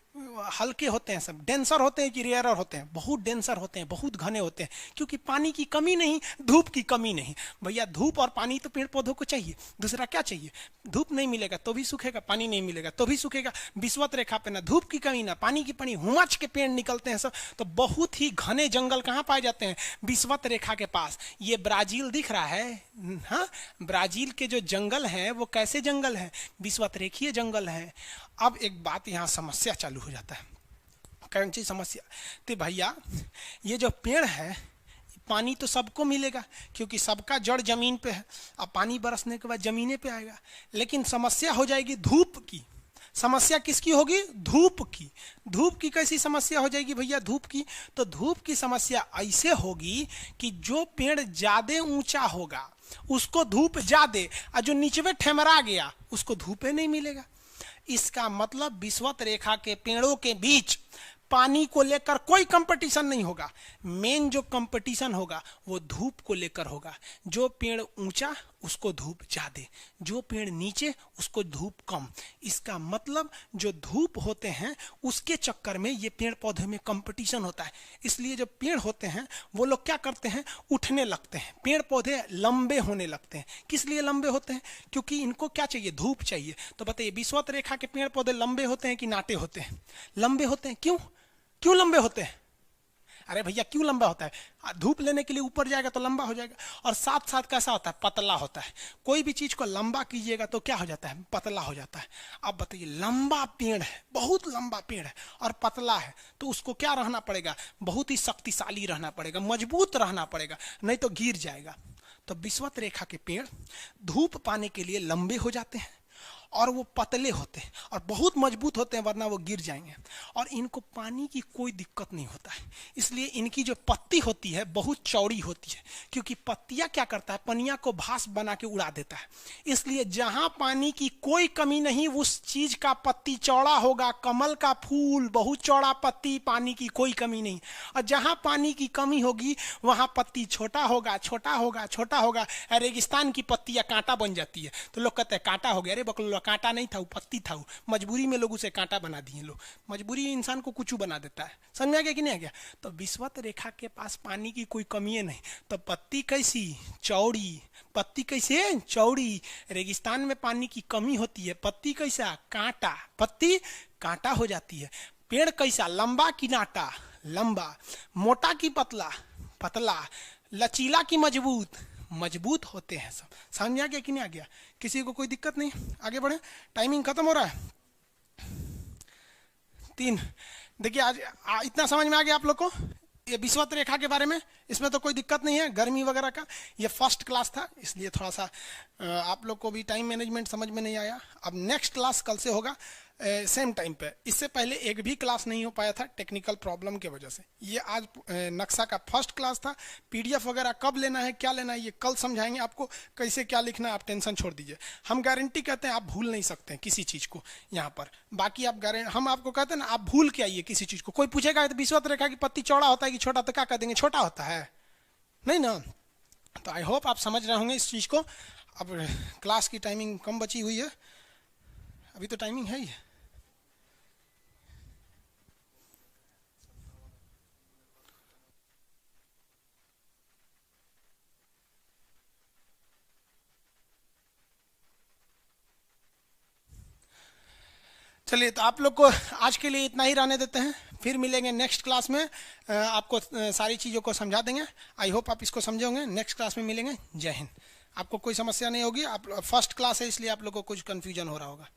हल्के होते हैं? सब डेंसर होते हैं कि रेयरर होते हैं? बहुत डेंसर होते हैं, बहुत घने होते हैं, क्योंकि पानी की कमी नहीं, धूप की कमी नहीं। भैया धूप और पानी तो पेड़ पौधों को चाहिए, दूसरा क्या चाहिए? धूप नहीं मिलेगा तो भी सूखेगा, पानी नहीं मिलेगा तो भी सूखेगा। विषुवत रेखा पे ना धूप की कमी ना पानी की कमी, हुमच के पेड़ निकलते हैं सब। तो बहुत ही घने जंगल कहाँ पाए जाते हैं? विषुवत रेखा के पास। ये ब्राजील दिख रहा है, हाँ? ब्राजील के जो जंगल हैं वो कैसे जंगल हैं? विषुवत रेखीय जंगल है। अब एक बात यहाँ समस्या चालू हो जाता है। कौन सी समस्या? तो भैया ये जो पेड़ है, पानी तो सबको मिलेगा क्योंकि सबका जड़ जमीन पे है, अब पानी बरसने के बाद जमीने पे आएगा। लेकिन समस्या हो जाएगी धूप की। समस्या किसकी होगी? धूप की। धूप की कैसी समस्या हो जाएगी भैया? धूप की तो धूप की समस्या ऐसे होगी कि जो पेड़ ज्यादा ऊंचा होगा उसको धूप ज्यादा, और जो नीचे ठेमरा गया उसको धूप नहीं मिलेगा। इसका मतलब विषुवत रेखा के पेड़ों के बीच पानी को लेकर कोई कंपटीशन नहीं होगा। मेन जो कंपटीशन होगा वो धूप को लेकर होगा। जो पेड़ ऊंचा उसको धूप ज्यादा, जो पेड़ नीचे उसको धूप कम। इसका मतलब जो धूप होते हैं उसके चक्कर में ये पेड़ पौधे में कंपटीशन होता है। इसलिए जो पेड़ होते हैं वो लोग क्या करते हैं? उठने लगते हैं, पेड़ पौधे लंबे होने लगते हैं। किस लिए लंबे होते हैं? क्योंकि इनको क्या चाहिए? धूप चाहिए। तो बताइए विषुवत रेखा के पेड़ पौधे लंबे होते हैं कि नाटे होते हैं? लंबे होते हैं। क्यों लंबे होते हैं? अरे भैया क्यों लंबा होता है? धूप लेने के लिए ऊपर जाएगा तो लंबा हो जाएगा, और साथ साथ कैसा होता है? पतला होता है। कोई भी चीज को लंबा कीजिएगा तो क्या हो जाता है? पतला हो जाता है। अब बताइए लंबा पेड़ है, बहुत लंबा पेड़ है और पतला है, तो उसको क्या रहना पड़ेगा? बहुत ही शक्तिशाली रहना पड़ेगा, मजबूत रहना पड़ेगा, नहीं तो गिर जाएगा। तो विषुवत रेखा के पेड़ धूप पाने के लिए लंबे हो जाते हैं और वो पतले होते हैं और बहुत मजबूत होते हैं, वरना वो गिर जाएंगे। और इनको पानी की कोई दिक्कत नहीं होता है, इसलिए इनकी जो पत्ती होती है बहुत चौड़ी होती है, क्योंकि पत्तियां क्या करता है, पनिया को भास बना के उड़ा देता है। इसलिए जहां पानी की कोई कमी नहीं, उस चीज का पत्ती चौड़ा होगा। कमल का फूल बहुत चौड़ा पत्ती, पानी की कोई कमी नहीं। और जहां पानी की कमी होगी वहां पत्ती छोटा होगा, छोटा होगा, छोटा होगा। रेगिस्तान की पत्तियां कांटा बन जाती है, तो लोग कहते हैं कांटा हो गया। अरे बकलो, कांटा नहीं था, वो पत्ती था। वो मजबूरी में लोग उसे कांटा बना दिए। लोग मजबूरी इंसान को कुछ बना देता है। समझ आ गया कि नहीं आ गया? तो विषुवत रेखा के पास पानी की कोई कमी नहीं, तो पत्ती कैसी, चौड़ी। पत्ती कैसे, चौड़ी। रेगिस्तान में पानी की कमी होती है, पत्ती कैसा, कांटा। पत्ती कांटा हो जाती है। पेड़ कैसा, लंबा की नाटा, लंबा। मोटा की पतला, पतला। लचीला की मजबूत, मजबूत होते हैं सब। समझ आ गया कि नहीं आ गया? किसी को कोई दिक्कत नहीं? आगे बढ़े, टाइमिंग खत्म हो रहा है। 3 देखिए, आज इतना समझ में आ गया आप लोग को ये विषुवत रेखा के बारे में? इसमें तो कोई दिक्कत नहीं है गर्मी वगैरह का। ये फर्स्ट क्लास था, इसलिए थोड़ा सा आप लोग को भी टाइम मैनेजमेंट समझ में नहीं आया। अब नेक्स्ट क्लास कल से होगा सेम टाइम पे। इससे पहले एक भी क्लास नहीं हो पाया था टेक्निकल प्रॉब्लम की वजह से। ये आज नक्शा का फर्स्ट क्लास था। पीडीएफ वगैरह कब लेना है, क्या लेना है, ये कल समझाएंगे आपको। कैसे क्या लिखना है आप टेंशन छोड़ दीजिए। हम गारंटी कहते हैं आप भूल नहीं सकते हैं किसी चीज़ को यहाँ पर। बाकी आप हम आपको कहते हैं ना, आप भूल के आइए किसी चीज़ को। कोई पूछेगा तो विषुवत रेखा की पत्ती चौड़ा होता है कि छोटा, तो क्या कह देंगे, छोटा होता है, नहीं ना? तो आई होप आप समझ रहे होंगे इस चीज़ को। अब क्लास की टाइमिंग कम बची हुई है, अभी तो टाइमिंग है ही। चलिए, तो आप लोग को आज के लिए इतना ही रहने देते हैं, फिर मिलेंगे नेक्स्ट क्लास में। आपको सारी चीज़ों को समझा देंगे। आई होप आप इसको समझे होंगे। नेक्स्ट क्लास में मिलेंगे। जय हिंद। आपको कोई समस्या नहीं होगी। आप फर्स्ट क्लास है, इसलिए आप लोग को कुछ कन्फ्यूजन हो रहा होगा।